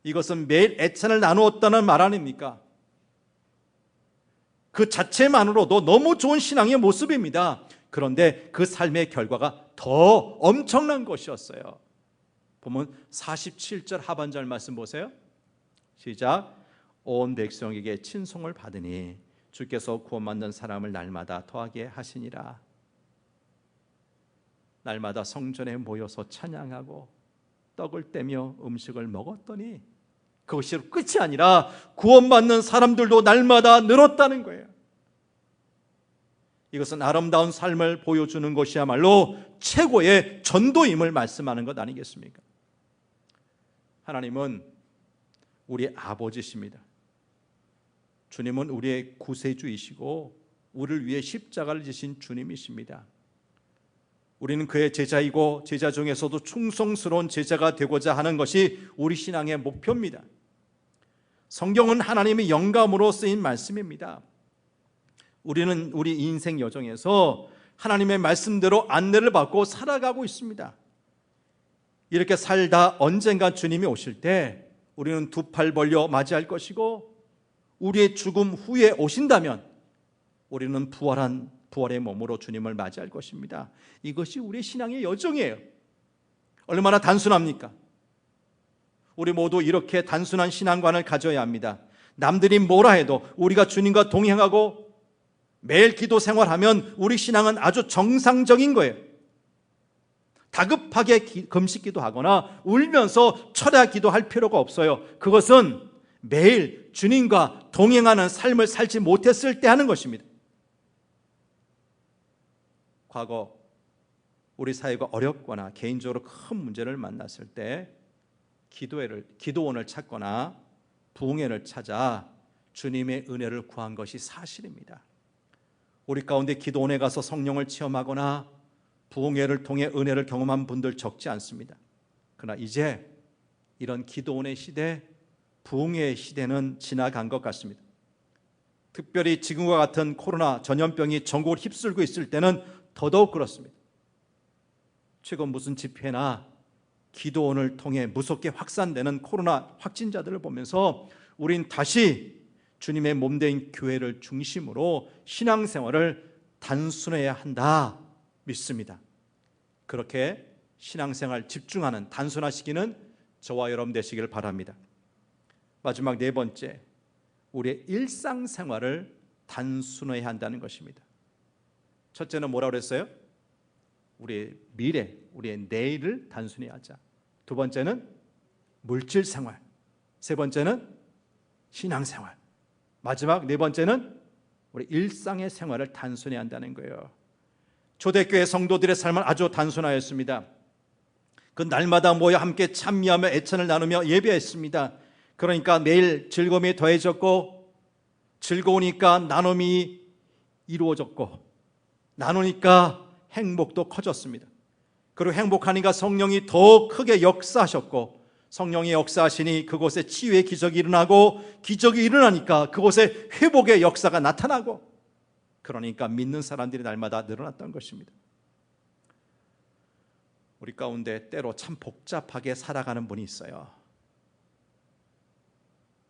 이것은 매일 애찬을 나누었다는 말 아닙니까? 그 자체만으로도 너무 좋은 신앙의 모습입니다. 그런데 그 삶의 결과가 더 엄청난 것이었어요. 보면 47절 하반절 말씀 보세요. 시작. 온 백성에게 친송을 받으니 주께서 구원받는 사람을 날마다 더하게 하시니라. 날마다 성전에 모여서 찬양하고 떡을 떼며 음식을 먹었더니 그것이 끝이 아니라 구원받는 사람들도 날마다 늘었다는 거예요. 이것은 아름다운 삶을 보여주는 것이야말로 최고의 전도임을 말씀하는 것 아니겠습니까? 하나님은 우리의 아버지십니다. 주님은 우리의 구세주이시고 우리를 위해 십자가를 지신 주님이십니다. 우리는 그의 제자이고 제자 중에서도 충성스러운 제자가 되고자 하는 것이 우리 신앙의 목표입니다. 성경은 하나님의 영감으로 쓰인 말씀입니다. 우리는 우리 인생 여정에서 하나님의 말씀대로 안내를 받고 살아가고 있습니다. 이렇게 살다 언젠가 주님이 오실 때 우리는 두 팔 벌려 맞이할 것이고, 우리의 죽음 후에 오신다면 우리는 부활의 몸으로 주님을 맞이할 것입니다. 이것이 우리의 신앙의 여정이에요. 얼마나 단순합니까? 우리 모두 이렇게 단순한 신앙관을 가져야 합니다. 남들이 뭐라 해도 우리가 주님과 동행하고 매일 기도 생활하면 우리 신앙은 아주 정상적인 거예요. 다급하게 금식 기도하거나 울면서 철야 기도할 필요가 없어요. 그것은 매일 주님과 동행하는 삶을 살지 못했을 때 하는 것입니다. 과거 우리 사회가 어렵거나 개인적으로 큰 문제를 만났을 때 기도원을 찾거나 부흥회를 찾아 주님의 은혜를 구한 것이 사실입니다. 우리 가운데 기도원에 가서 성령을 체험하거나 부흥회를 통해 은혜를 경험한 분들 적지 않습니다. 그러나 이제 이런 기도원의 시대, 부흥회의 시대는 지나간 것 같습니다. 특별히 지금과 같은 코로나 전염병이 전국을 휩쓸고 있을 때는 더더욱 그렇습니다. 최근 무슨 집회나 기도원을 통해 무섭게 확산되는 코로나 확진자들을 보면서 우린 다시 주님의 몸된 교회를 중심으로 신앙생활을 단순해야 한다 믿습니다. 그렇게 신앙생활 집중하는 단순화시키는 저와 여러분 되시기를 바랍니다. 마지막 네 번째, 우리의 일상생활을 단순해야 한다는 것입니다. 첫째는 뭐라고 그랬어요? 우리의 미래, 우리의 내일을 단순히 하자. 두 번째는 물질생활, 세 번째는 신앙생활, 마지막 네 번째는 우리 일상의 생활을 단순히 한다는 거예요. 초대교회 성도들의 삶은 아주 단순하였습니다. 그 날마다 모여 함께 찬미하며 애찬을 나누며 예배했습니다. 그러니까 매일 즐거움이 더해졌고, 즐거우니까 나눔이 이루어졌고, 나누니까 행복도 커졌습니다. 그리고 행복하니까 성령이 더 크게 역사하셨고, 성령이 역사하시니 그곳에 치유의 기적이 일어나고, 기적이 일어나니까 그곳에 회복의 역사가 나타나고, 그러니까 믿는 사람들이 날마다 늘어났던 것입니다. 우리 가운데 때로 참 복잡하게 살아가는 분이 있어요.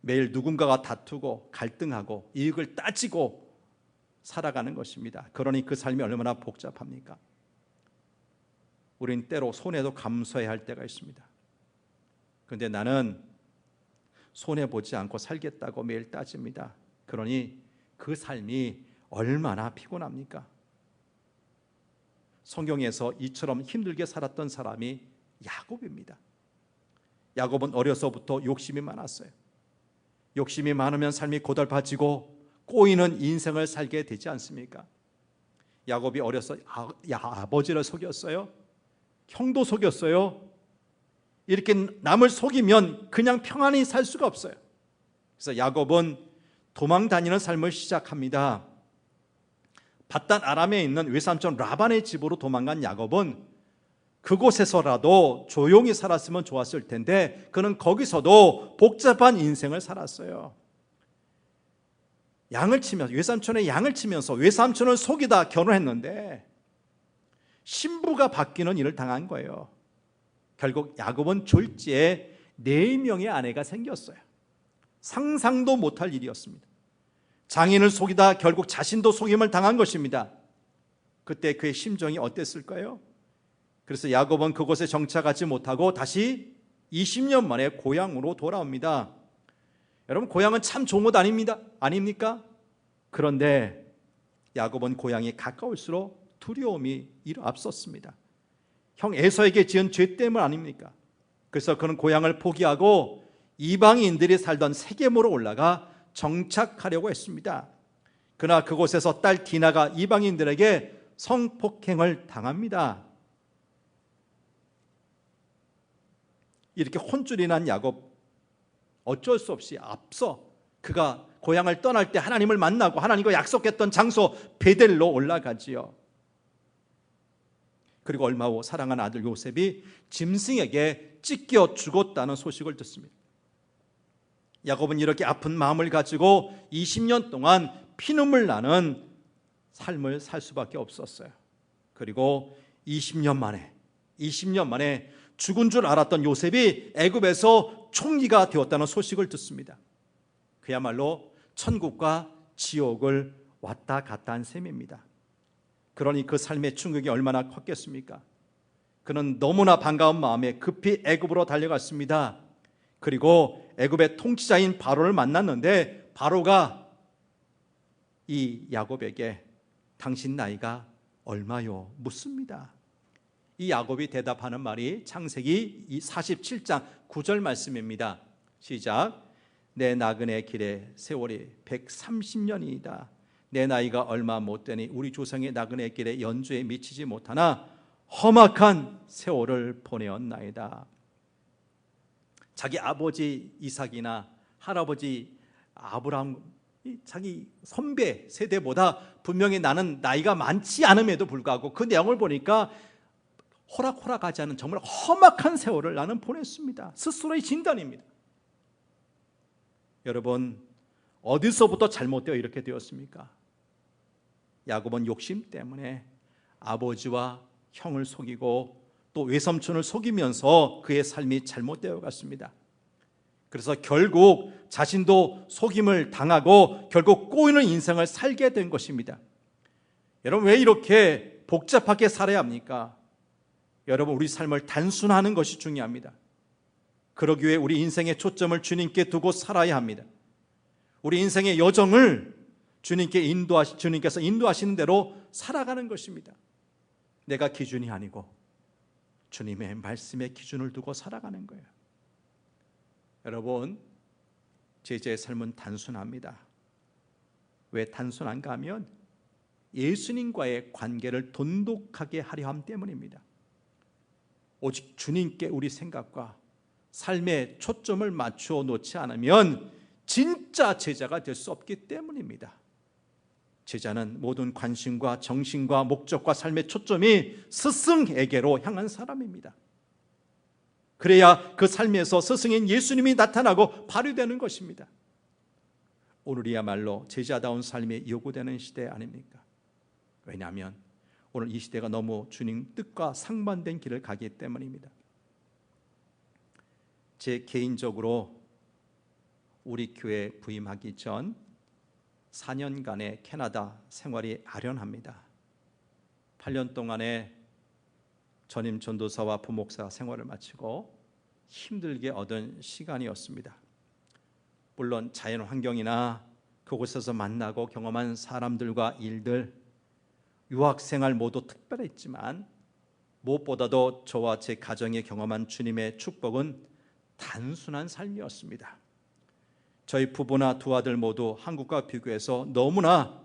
매일 누군가가 다투고 갈등하고 이익을 따지고 살아가는 것입니다. 그러니 그 삶이 얼마나 복잡합니까? 우린 때로 손해도 감수해야 할 때가 있습니다. 그런데 나는 손해보지 않고 살겠다고 매일 따집니다. 그러니 그 삶이 얼마나 피곤합니까? 성경에서 이처럼 힘들게 살았던 사람이 야곱입니다. 야곱은 어려서부터 욕심이 많았어요. 욕심이 많으면 삶이 고달파지고 꼬이는 인생을 살게 되지 않습니까? 야곱이 어려서 아버지를 속였어요. 형도 속였어요. 이렇게 남을 속이면 그냥 평안히 살 수가 없어요. 그래서 야곱은 도망 다니는 삶을 시작합니다. 밧단 아람에 있는 외삼촌 라반의 집으로 도망간 야곱은 그곳에서라도 조용히 살았으면 좋았을 텐데 그는 거기서도 복잡한 인생을 살았어요. 양을 치면서, 외삼촌의 양을 치면서 외삼촌을 속이다 결혼했는데 신부가 바뀌는 일을 당한 거예요. 결국 야곱은 졸지에 4명의 아내가 생겼어요. 상상도 못할 일이었습니다. 장인을 속이다 결국 자신도 속임을 당한 것입니다. 그때 그의 심정이 어땠을까요? 그래서 야곱은 그곳에 정착하지 못하고 다시 20년 만에 고향으로 돌아옵니다. 여러분, 고향은 참 좋은 곳 아닙니까? 그런데 야곱은 고향이 가까울수록 두려움이 앞섰습니다. 형 에서에게 지은 죄 때문 아닙니까? 그래서 그는 고향을 포기하고 이방인들이 살던 세겜으로 올라가 정착하려고 했습니다. 그러나 그곳에서 딸 디나가 이방인들에게 성폭행을 당합니다. 이렇게 혼쭐이 난 야곱, 어쩔 수 없이 앞서 그가 고향을 떠날 때 하나님을 만나고 하나님과 약속했던 장소 베델로 올라가지요. 그리고 얼마 후 사랑하는 아들 요셉이 짐승에게 찢겨 죽었다는 소식을 듣습니다. 야곱은 이렇게 아픈 마음을 가지고 20년 동안 피눈물 나는 삶을 살 수밖에 없었어요. 그리고 20년 만에 죽은 줄 알았던 요셉이 애굽에서 총리가 되었다는 소식을 듣습니다. 그야말로 천국과 지옥을 왔다 갔다 한 셈입니다. 그러니 그 삶의 충격이 얼마나 컸겠습니까? 그는 너무나 반가운 마음에 급히 애굽으로 달려갔습니다. 그리고 애굽의 통치자인 바로를 만났는데 바로가 이 야곱에게 당신 나이가 얼마요? 묻습니다. 이 야곱이 대답하는 말이 창세기 47장 9절 말씀입니다. 시작. 내 나그네 길의 세월이 130년이다. 내 나이가 얼마 못 되니 우리 조상의 나그네 길에 연주에 미치지 못하나 험악한 세월을 보내었나이다. 자기 아버지 이삭이나 할아버지 아브라함, 자기 선배 세대보다 분명히 나는 나이가 많지 않음에도 불구하고 그 내용을 보니까 호락호락하지 않은 정말 험악한 세월을 나는 보냈습니다. 스스로의 진단입니다. 여러분, 어디서부터 잘못되어 이렇게 되었습니까? 야곱은 욕심 때문에 아버지와 형을 속이고 또 외삼촌을 속이면서 그의 삶이 잘못되어 갔습니다. 그래서 결국 자신도 속임을 당하고 결국 꼬이는 인생을 살게 된 것입니다. 여러분, 왜 이렇게 복잡하게 살아야 합니까? 여러분, 우리 삶을 단순화하는 것이 중요합니다. 그러기 위해 우리 인생의 초점을 주님께 두고 살아야 합니다. 우리 인생의 여정을 주님께서 인도하시는 대로 살아가는 것입니다. 내가 기준이 아니고 주님의 말씀에 기준을 두고 살아가는 거예요. 여러분, 제자의 삶은 단순합니다. 왜 단순한가 하면 예수님과의 관계를 돈독하게 하려 함 때문입니다. 오직 주님께 우리 생각과 삶의 초점을 맞추어 놓지 않으면 진짜 제자가 될 수 없기 때문입니다. 제자는 모든 관심과 정신과 목적과 삶의 초점이 스승에게로 향한 사람입니다. 그래야 그 삶에서 스승인 예수님이 나타나고 발휘되는 것입니다. 오늘이야말로 제자다운 삶이 요구되는 시대 아닙니까? 왜냐하면 오늘 이 시대가 너무 주님 뜻과 상반된 길을 가기 때문입니다. 제 개인적으로 우리 교회 부임하기 전 4년간의 캐나다 생활이 아련합니다. 8년 동안의 전임 전도사와 부목사 생활을 마치고 힘들게 얻은 시간이었습니다. 물론 자연 환경이나 그곳에서 만나고 경험한 사람들과 일들, 유학생활 모두 특별했지만 무엇보다도 저와 제 가정이 경험한 주님의 축복은 단순한 삶이었습니다. 저희 부부나 두 아들 모두 한국과 비교해서 너무나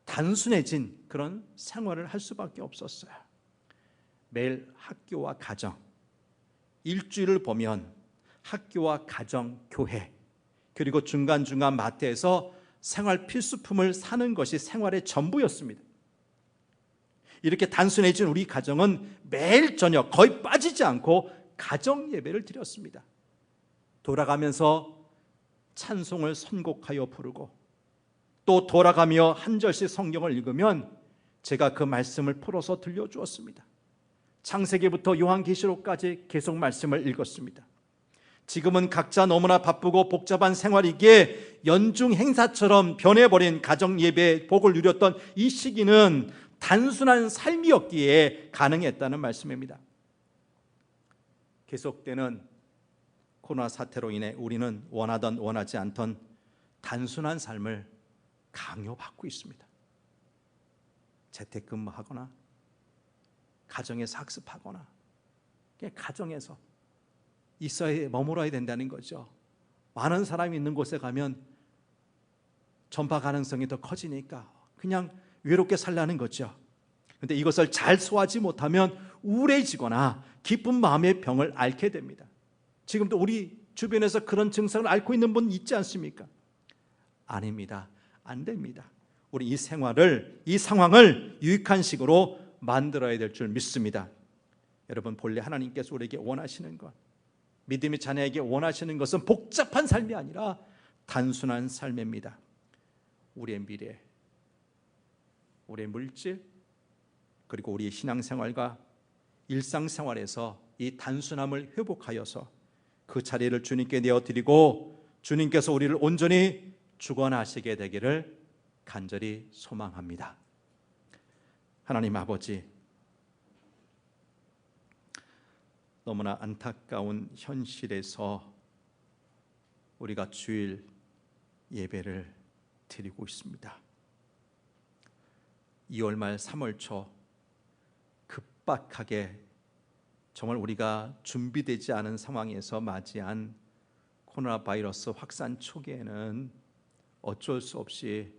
단순해진 그런 생활을 할 수밖에 없었어요. 매일 학교와 가정, 일주일을 보면 학교와 가정, 교회, 그리고 중간중간 마트에서 생활 필수품을 사는 것이 생활의 전부였습니다. 이렇게 단순해진 우리 가정은 매일 저녁 거의 빠지지 않고 가정 예배를 드렸습니다. 돌아가면서 찬송을 선곡하여 부르고 또 돌아가며 한 절씩 성경을 읽으면 제가 그 말씀을 풀어서 들려주었습니다. 창세기부터 요한계시록까지 계속 말씀을 읽었습니다. 지금은 각자 너무나 바쁘고 복잡한 생활이기에 연중 행사처럼 변해버린 가정 예배의 복을 누렸던 이 시기는 단순한 삶이었기에 가능했다는 말씀입니다. 계속되는 코로나 사태로 인해 우리는 원하던 원하지 않던 단순한 삶을 강요받고 있습니다. 재택근무하거나 가정에서 학습하거나 가정에서 있어야 머물어야 된다는 거죠. 많은 사람이 있는 곳에 가면 전파 가능성이 더 커지니까 그냥 외롭게 살라는 거죠. 그런데 이것을 잘 소화하지 못하면 우울해지거나 기쁜 마음의 병을 앓게 됩니다. 지금도 우리 주변에서 그런 증상을 앓고 있는 분 있지 않습니까? 아닙니다. 안 됩니다. 우리 이 생활을, 이 상황을 유익한 식으로 만들어야 될 줄 믿습니다. 여러분, 본래 하나님께서 우리에게 원하시는 것, 믿음의 자녀에게 원하시는 것은 복잡한 삶이 아니라 단순한 삶입니다. 우리의 미래, 우리의 물질, 그리고 우리의 신앙생활과 일상생활에서 이 단순함을 회복하여서 그 자리를 주님께 내어드리고 주님께서 우리를 온전히 주관하시게 되기를 간절히 소망합니다. 하나님 아버지, 너무나 안타까운 현실에서 우리가 주일 예배를 드리고 있습니다. 2월 말 3월 초 급박하게 정말 우리가 준비되지 않은 상황에서 맞이한 코로나 바이러스 확산 초기에는 어쩔 수 없이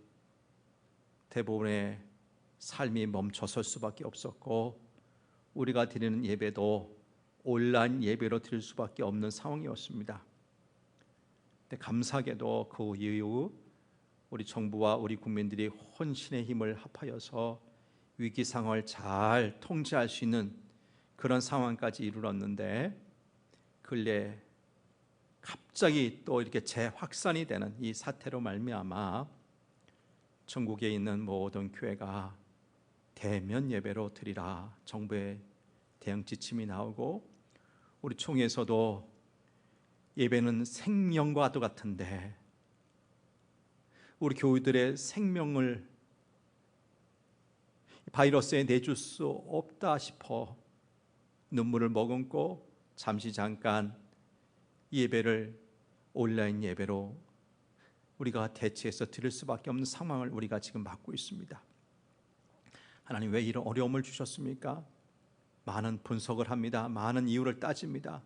대부분의 삶이 멈춰설 수밖에 없었고, 우리가 드리는 예배도 온라인 예배로 드릴 수밖에 없는 상황이었습니다. 근데 감사하게도 그 이후 우리 정부와 우리 국민들이 혼신의 힘을 합하여서 위기 상황을 잘 통제할 수 있는 그런 상황까지 이르렀는데, 근래 갑자기 또 이렇게 재확산이 되는 이 사태로 말미암아 전국에 있는 모든 교회가 대면 예배로 드리라 정부의 대응 지침이 나오고, 우리 총회에서도 예배는 생명과도 같은데 우리 교우들의 생명을 바이러스에 내줄 수 없다 싶어 눈물을 머금고 잠깐 이 예배를 온라인 예배로 우리가 대체해서 드릴 수밖에 없는 상황을 우리가 지금 맞고 있습니다. 하나님, 왜 이런 어려움을 주셨습니까? 많은 분석을 합니다. 많은 이유를 따집니다.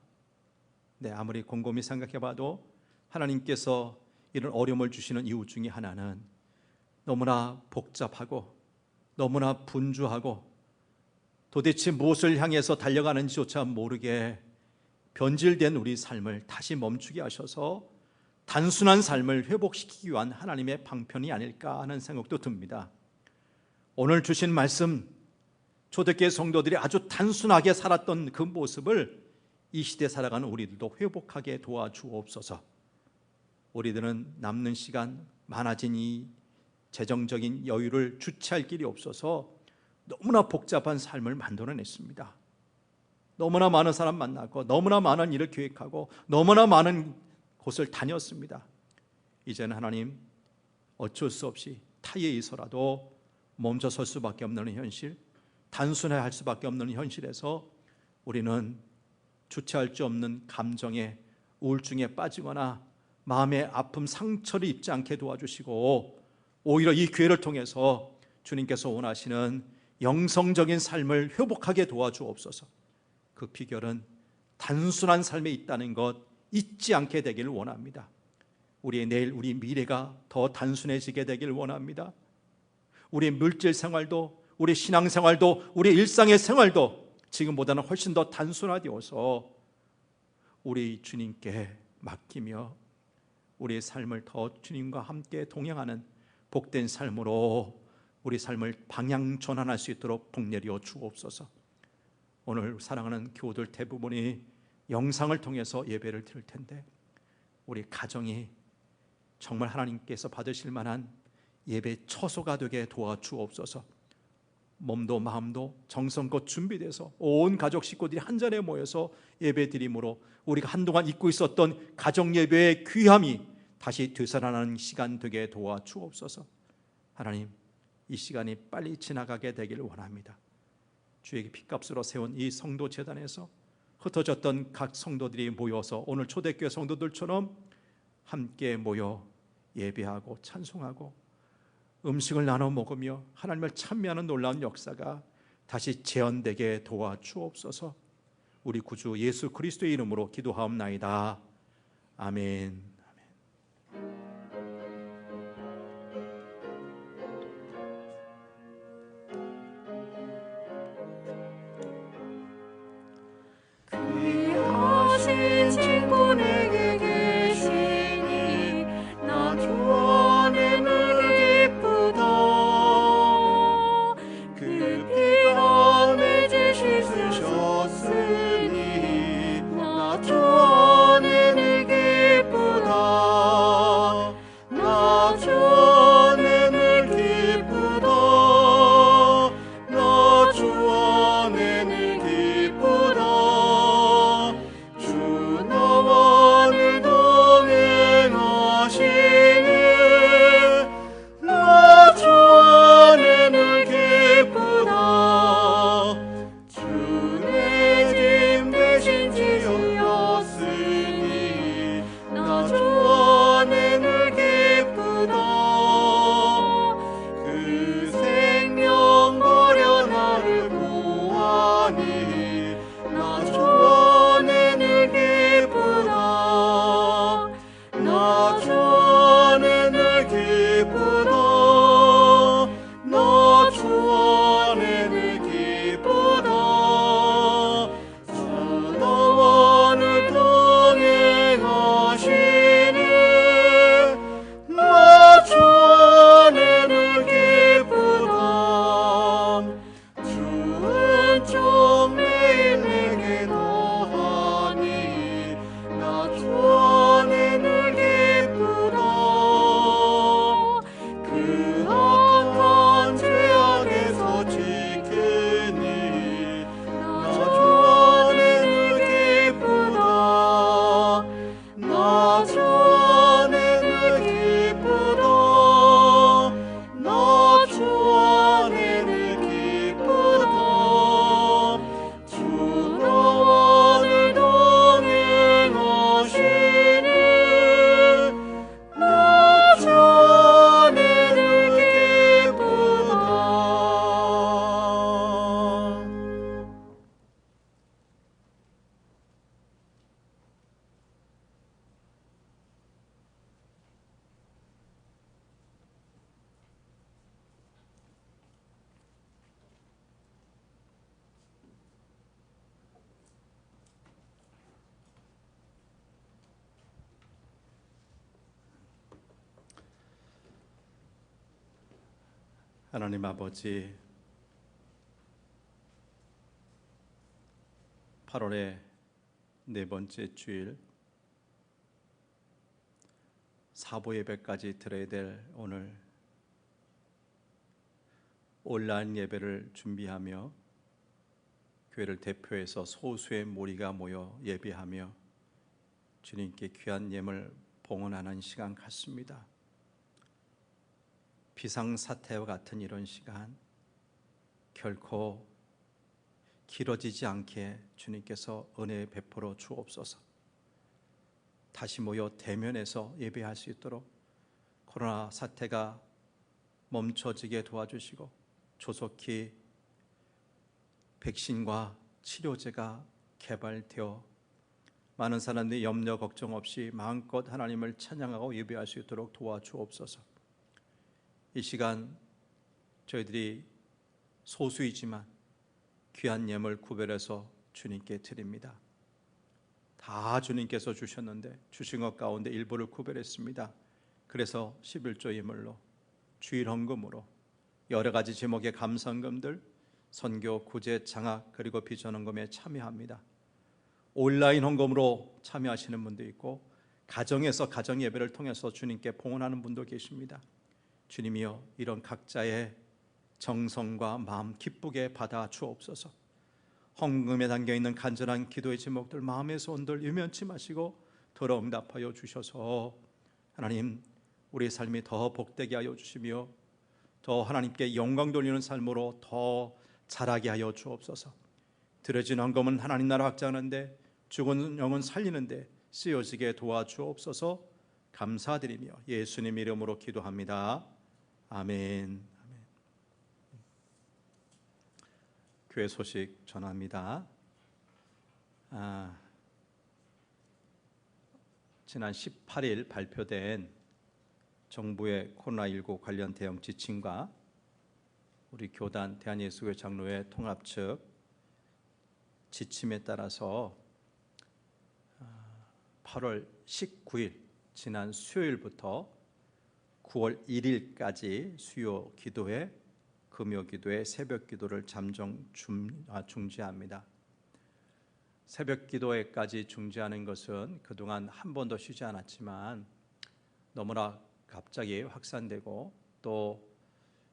네, 아무리 곰곰이 생각해봐도 하나님께서 이런 어려움을 주시는 이유 중에 하나는 너무나 복잡하고 너무나 분주하고 도대체 무엇을 향해서 달려가는지조차 모르게 변질된 우리 삶을 다시 멈추게 하셔서 단순한 삶을 회복시키기 위한 하나님의 방편이 아닐까 하는 생각도 듭니다. 오늘 주신 말씀, 초대교회 성도들이 아주 단순하게 살았던 그 모습을 이 시대 살아가는 우리들도 회복하게 도와주옵소서. 우리들은 남는 시간, 많아진 이 재정적인 여유를 주체할 길이 없어서 너무나 복잡한 삶을 만들어냈습니다. 너무나 많은 사람 만나고 너무나 많은 일을 계획하고 너무나 많은 곳을 다녔습니다. 이제는 하나님, 어쩔 수 없이 타의에서라도 멈춰 설 수밖에 없는 현실, 단순해야 할 수밖에 없는 현실에서 우리는 주체할 수 없는 감정에, 우울증에 빠지거나 마음의 아픔, 상처를 입지 않게 도와주시고, 오히려 이 기회를 통해서 주님께서 원하시는 영성적인 삶을 회복하게 도와주옵소서. 그 비결은 단순한 삶에 있다는 것 잊지 않게 되기를 원합니다. 우리의 내일, 우리 미래가 더 단순해지게 되기를 원합니다. 우리의 물질 생활도, 우리 신앙 생활도, 우리 일상의 생활도 지금보다는 훨씬 더 단순화되어서 우리 주님께 맡기며 우리의 삶을 더 주님과 함께 동행하는 복된 삶으로 우리 삶을 방향 전환할 수 있도록 복내려 주옵소서. 오늘 사랑하는 교우들 대부분이 영상을 통해서 예배를 드릴 텐데, 우리 가정이 정말 하나님께서 받으실 만한 예배 처소가 되게 도와주옵소서. 몸도 마음도 정성껏 준비돼서 온 가족 식구들이 한 자리에 모여서 예배 드림으로 우리가 한동안 잊고 있었던 가정 예배의 귀함이 다시 되살아나는 시간 되게 도와주옵소서. 하나님, 이 시간이 빨리 지나가게 되기를 원합니다. 주에게 핏값으로 세운 이 성도 재단에서 흩어졌던 각 성도들이 모여서 오늘 초대교회 성도들처럼 함께 모여 예배하고 찬송하고 음식을 나눠 먹으며 하나님을 찬미하는 놀라운 역사가 다시 재현되게 도와주옵소서. 우리 구주 예수 그리스도의 이름으로 기도하옵나이다. 아멘. 귀하신 친구 내게 계시니 나 주안에 기쁘다. 그 피가 내 죄를 씻으셨으니 나 주안에 기쁘다. 나 주안에 기쁘다. 나 주안에 기쁘다. 주 나와 내 주 안에 늘 기쁘다. 그 악한 죄악에서 지키니 나 주 안에 늘 기쁘다. 나 주 안에 늘 기쁘다. 나 주 안에 늘 기쁘다. 주 나와 늘 동행하시니 나 주 안에 늘 기쁘다. 하나님 아버지, 8월의 네 번째 주일 사보 예배까지 드려야 될 오늘 온라인 예배를 준비하며 교회를 대표해서 소수의 무리가 모여 예배하며 주님께 귀한 예물 봉헌하는 시간 같습니다. 비상사태와 같은 이런 시간 결코 길어지지 않게 주님께서 은혜 베풀어 주옵소서. 다시 모여 대면해서 예배할 수 있도록 코로나 사태가 멈춰지게 도와주시고 조속히 백신과 치료제가 개발되어 많은 사람들이 염려 걱정 없이 마음껏 하나님을 찬양하고 예배할 수 있도록 도와주옵소서. 이 시간 저희들이 소수이지만 귀한 예물 구별해서 주님께 드립니다. 다 주님께서 주셨는데 주신 것 가운데 일부를 구별했습니다. 그래서 11조 예물로, 주일 헌금으로, 여러 가지 제목의 감사헌금들, 선교, 구제, 장학 그리고 비전 헌금에 참여합니다. 온라인 헌금으로 참여하시는 분도 있고 가정에서 가정 예배를 통해서 주님께 봉헌하는 분도 계십니다. 주님이여, 이런 각자의 정성과 마음 기쁘게 받아 주옵소서. 헌금에 담겨있는 간절한 기도의 제목들, 마음의 소원들 유면치 마시고 더러 응답하여 주셔서 하나님 우리의 삶이 더 복되게 하여 주시며 더 하나님께 영광 돌리는 삶으로 더 자라게 하여 주옵소서. 드려진 헌금은 하나님 나라 확장하는데, 죽은 영혼 살리는데 쓰여지게 도와주옵소서. 감사드리며 예수님 이름으로 기도합니다. 아멘. 교회 소식 전합니다. 지난 18일 발표된 정부의 코로나19 관련 대응 지침과 우리 교단 대한예수교회 장로회 통합 측 지침에 따라서 8월 19일 지난 수요일부터 9월 1일까지 수요 기도회, 금요 기도회, 새벽 기도를 잠정 중지합니다. 새벽 기도회까지 중지하는 것은 그동안 한 번도 쉬지 않았지만 너무나 갑자기 확산되고 또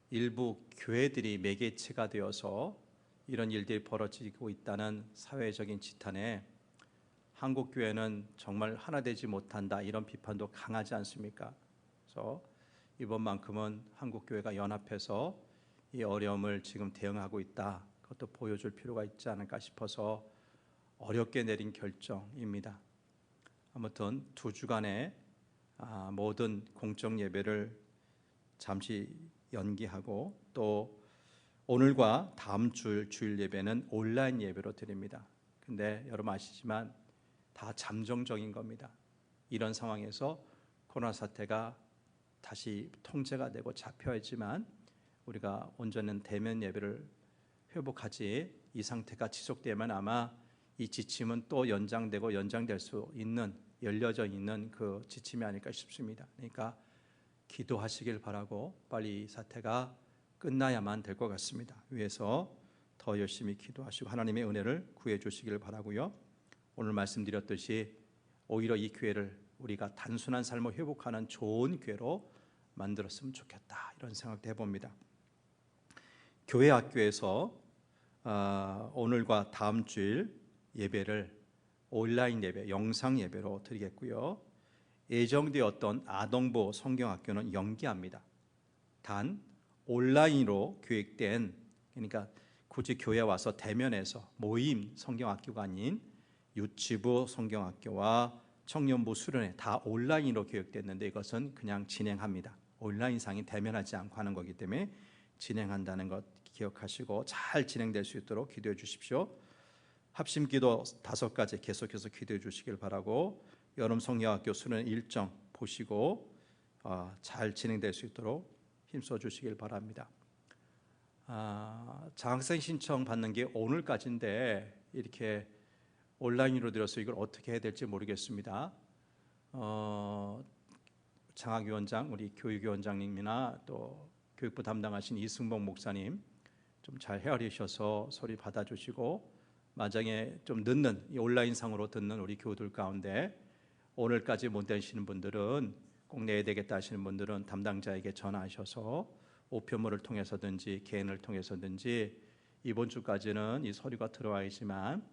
일부 교회들이 매개체가 되어서 이런 일들이 벌어지고 있다는 사회적인 지탄에 한국 교회는 정말 하나 되지 못한다, 이런 비판도 강하지 않습니까? 그래서 이번만큼은 한국 교회가 연합해서 이 어려움을 지금 대응하고 있다, 그것도 보여줄 필요가 있지 않을까 싶어서 어렵게 내린 결정입니다. 아무튼 2주간의 모든 공적 예배를 잠시 연기하고 또 오늘과 다음 주 주일 예배는 온라인 예배로 드립니다. 근데 여러분 아시지만 다 잠정적인 겁니다. 이런 상황에서 코로나 사태가 다시 통제가 되고 잡혀야지만 우리가 온전한 대면 예배를 회복하지, 이 상태가 지속되면 아마 이 지침은 또 연장되고 연장될 수 있는, 열려져 있는 그 지침이 아닐까 싶습니다. 그러니까 기도하시길 바라고 빨리 이 사태가 끝나야만 될 것 같습니다. 위에서 더 열심히 기도하시고 하나님의 은혜를 구해 주시길 바라고요. 오늘 말씀드렸듯이 오히려 이 교회를 우리가 단순한 삶을 회복하는 좋은 교회로 만들었으면 좋겠다, 이런 생각도 해봅니다. 교회 학교에서 오늘과 다음 주일 예배를 온라인 예배, 영상 예배로 드리겠고요. 예정되었던 아동보 성경학교는 연기합니다. 단 온라인으로 기획된, 그러니까 굳이 교회 와서 대면해서 모임 성경학교가 아닌 유치부 성경학교와 청년부 수련회 다 온라인으로 기획됐는데, 이것은 그냥 진행합니다. 온라인상이 대면하지 않고 하는 거기 때문에 진행한다는 것 기억하시고 잘 진행될 수 있도록 기도해 주십시오. 합심기도 5가지 계속해서 기도해 주시길 바라고, 여름 성경학교 수련 일정 보시고 잘 진행될 수 있도록 힘써 주시길 바랍니다. 장학생 신청 받는 게 오늘까지인데 이렇게 온라인으로 드려서 이걸 어떻게 해야 될지 모르겠습니다. 장학위원장, 우리 교육위원장님이나 또 교육부 담당하신 이승복 목사님 좀 잘 헤아리셔서 소리 받아주시고, 만약에 좀 늦는 이 온라인상으로 듣는 우리 교우들 가운데 오늘까지 못 되시는 분들은, 꼭 내야 되겠다 하시는 분들은 담당자에게 전화하셔서 우편물을 통해서든지 개인을 통해서든지 이번 주까지는 이 서류가 들어와야지만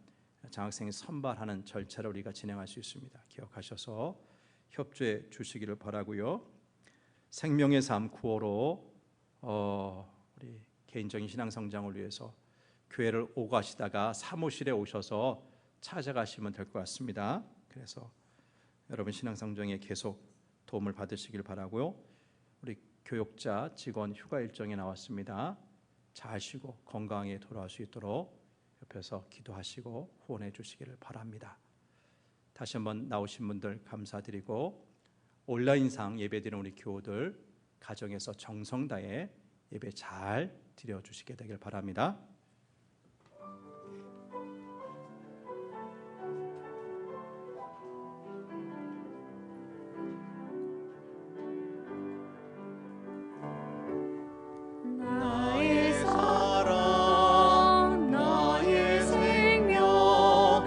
장학생이 선발하는 절차를 우리가 진행할 수 있습니다. 기억하셔서 협조해 주시기를 바라고요. 생명의 삶 구호로 우리 개인적인 신앙 성장을 위해서 교회를 오고 가시다가 사무실에 오셔서 찾아가시면 될 것 같습니다. 그래서 여러분 신앙 성장에 계속 도움을 받으시길 바라고요. 우리 교육자, 직원 휴가 일정이 나왔습니다. 잘 쉬고 건강하게 돌아올 수 있도록 옆에서 기도하시고 후원해 주시기를 바랍니다. 다시 한번 나오신 분들 감사드리고, 온라인상 예배드리는 우리 교우들 가정에서 정성 다해 예배 잘 드려주시게 되길 바랍니다. 나의 사랑, 나의 생명,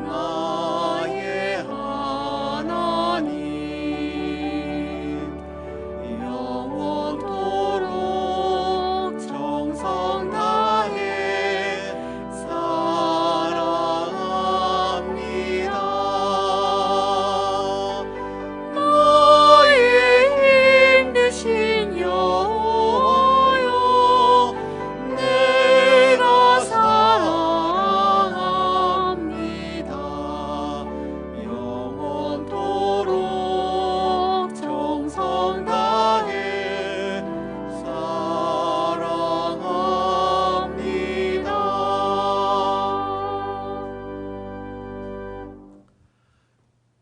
나의 하나님, 영원토록 정성 다해 사랑합니다. 나의 힘드신 여호와여, 내가 사랑합니다. 영원토록 정성 다해 사랑합니다.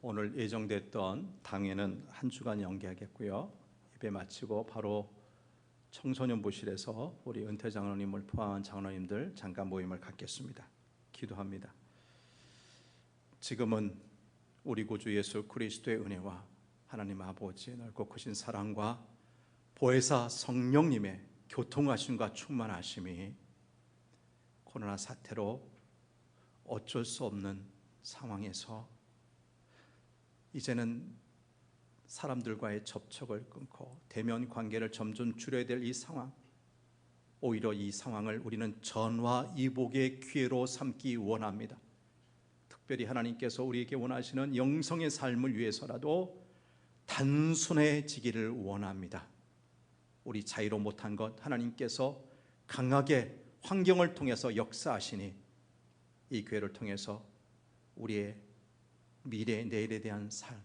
오늘 예정됐던 당회는 한 주간 연기하겠고요. 예배 마치고 바로 청소년부실에서 우리 은퇴 장로님을 포함한 장로님들 잠깐 모임을 갖겠습니다. 기도합니다. 지금은 우리 구주 예수 그리스도의 은혜와 하나님 아버지의 넓고 크신 사랑과 보혜사 성령님의 교통하심과 충만하심이 코로나 사태로 어쩔 수 없는 상황에서 이제는 사람들과의 접촉을 끊고 대면 관계를 점점 줄여야 될 이 상황, 오히려 이 상황을 우리는 전화위복의 기회로 삼기 원합니다. 특별히 하나님께서 우리에게 원하시는 영성의 삶을 위해서라도 단순해지기를 원합니다. 우리 자유로 못한 것 하나님께서 강하게 환경을 통해서 역사하시니 이 교회를 통해서 우리의 미래 내일에 대한 삶,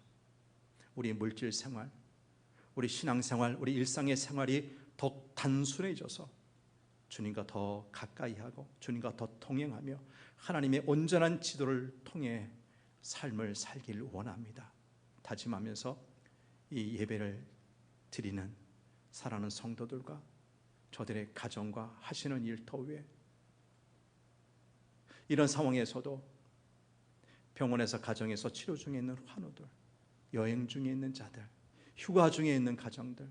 우리 물질 생활, 우리 신앙 생활, 우리 일상의 생활이 더욱 단순해져서 주님과 더 가까이 하고 주님과 더 동행하며 하나님의 온전한 지도를 통해 삶을 살길 원합니다. 다짐하면서 이 예배를 드리는 사랑하는 성도들과 저들의 가정과 하시는 일 터위에 이런 상황에서도 병원에서 가정에서 치료 중에 있는 환우들, 여행 중에 있는 자들, 휴가 중에 있는 가정들,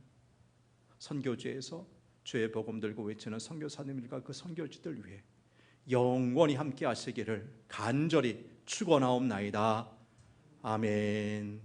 선교지에서 주의 복음 들고 외치는 선교사님들과 그 선교지들 위해 영원히 함께 하시기를 간절히 축원하옵나이다. 아멘.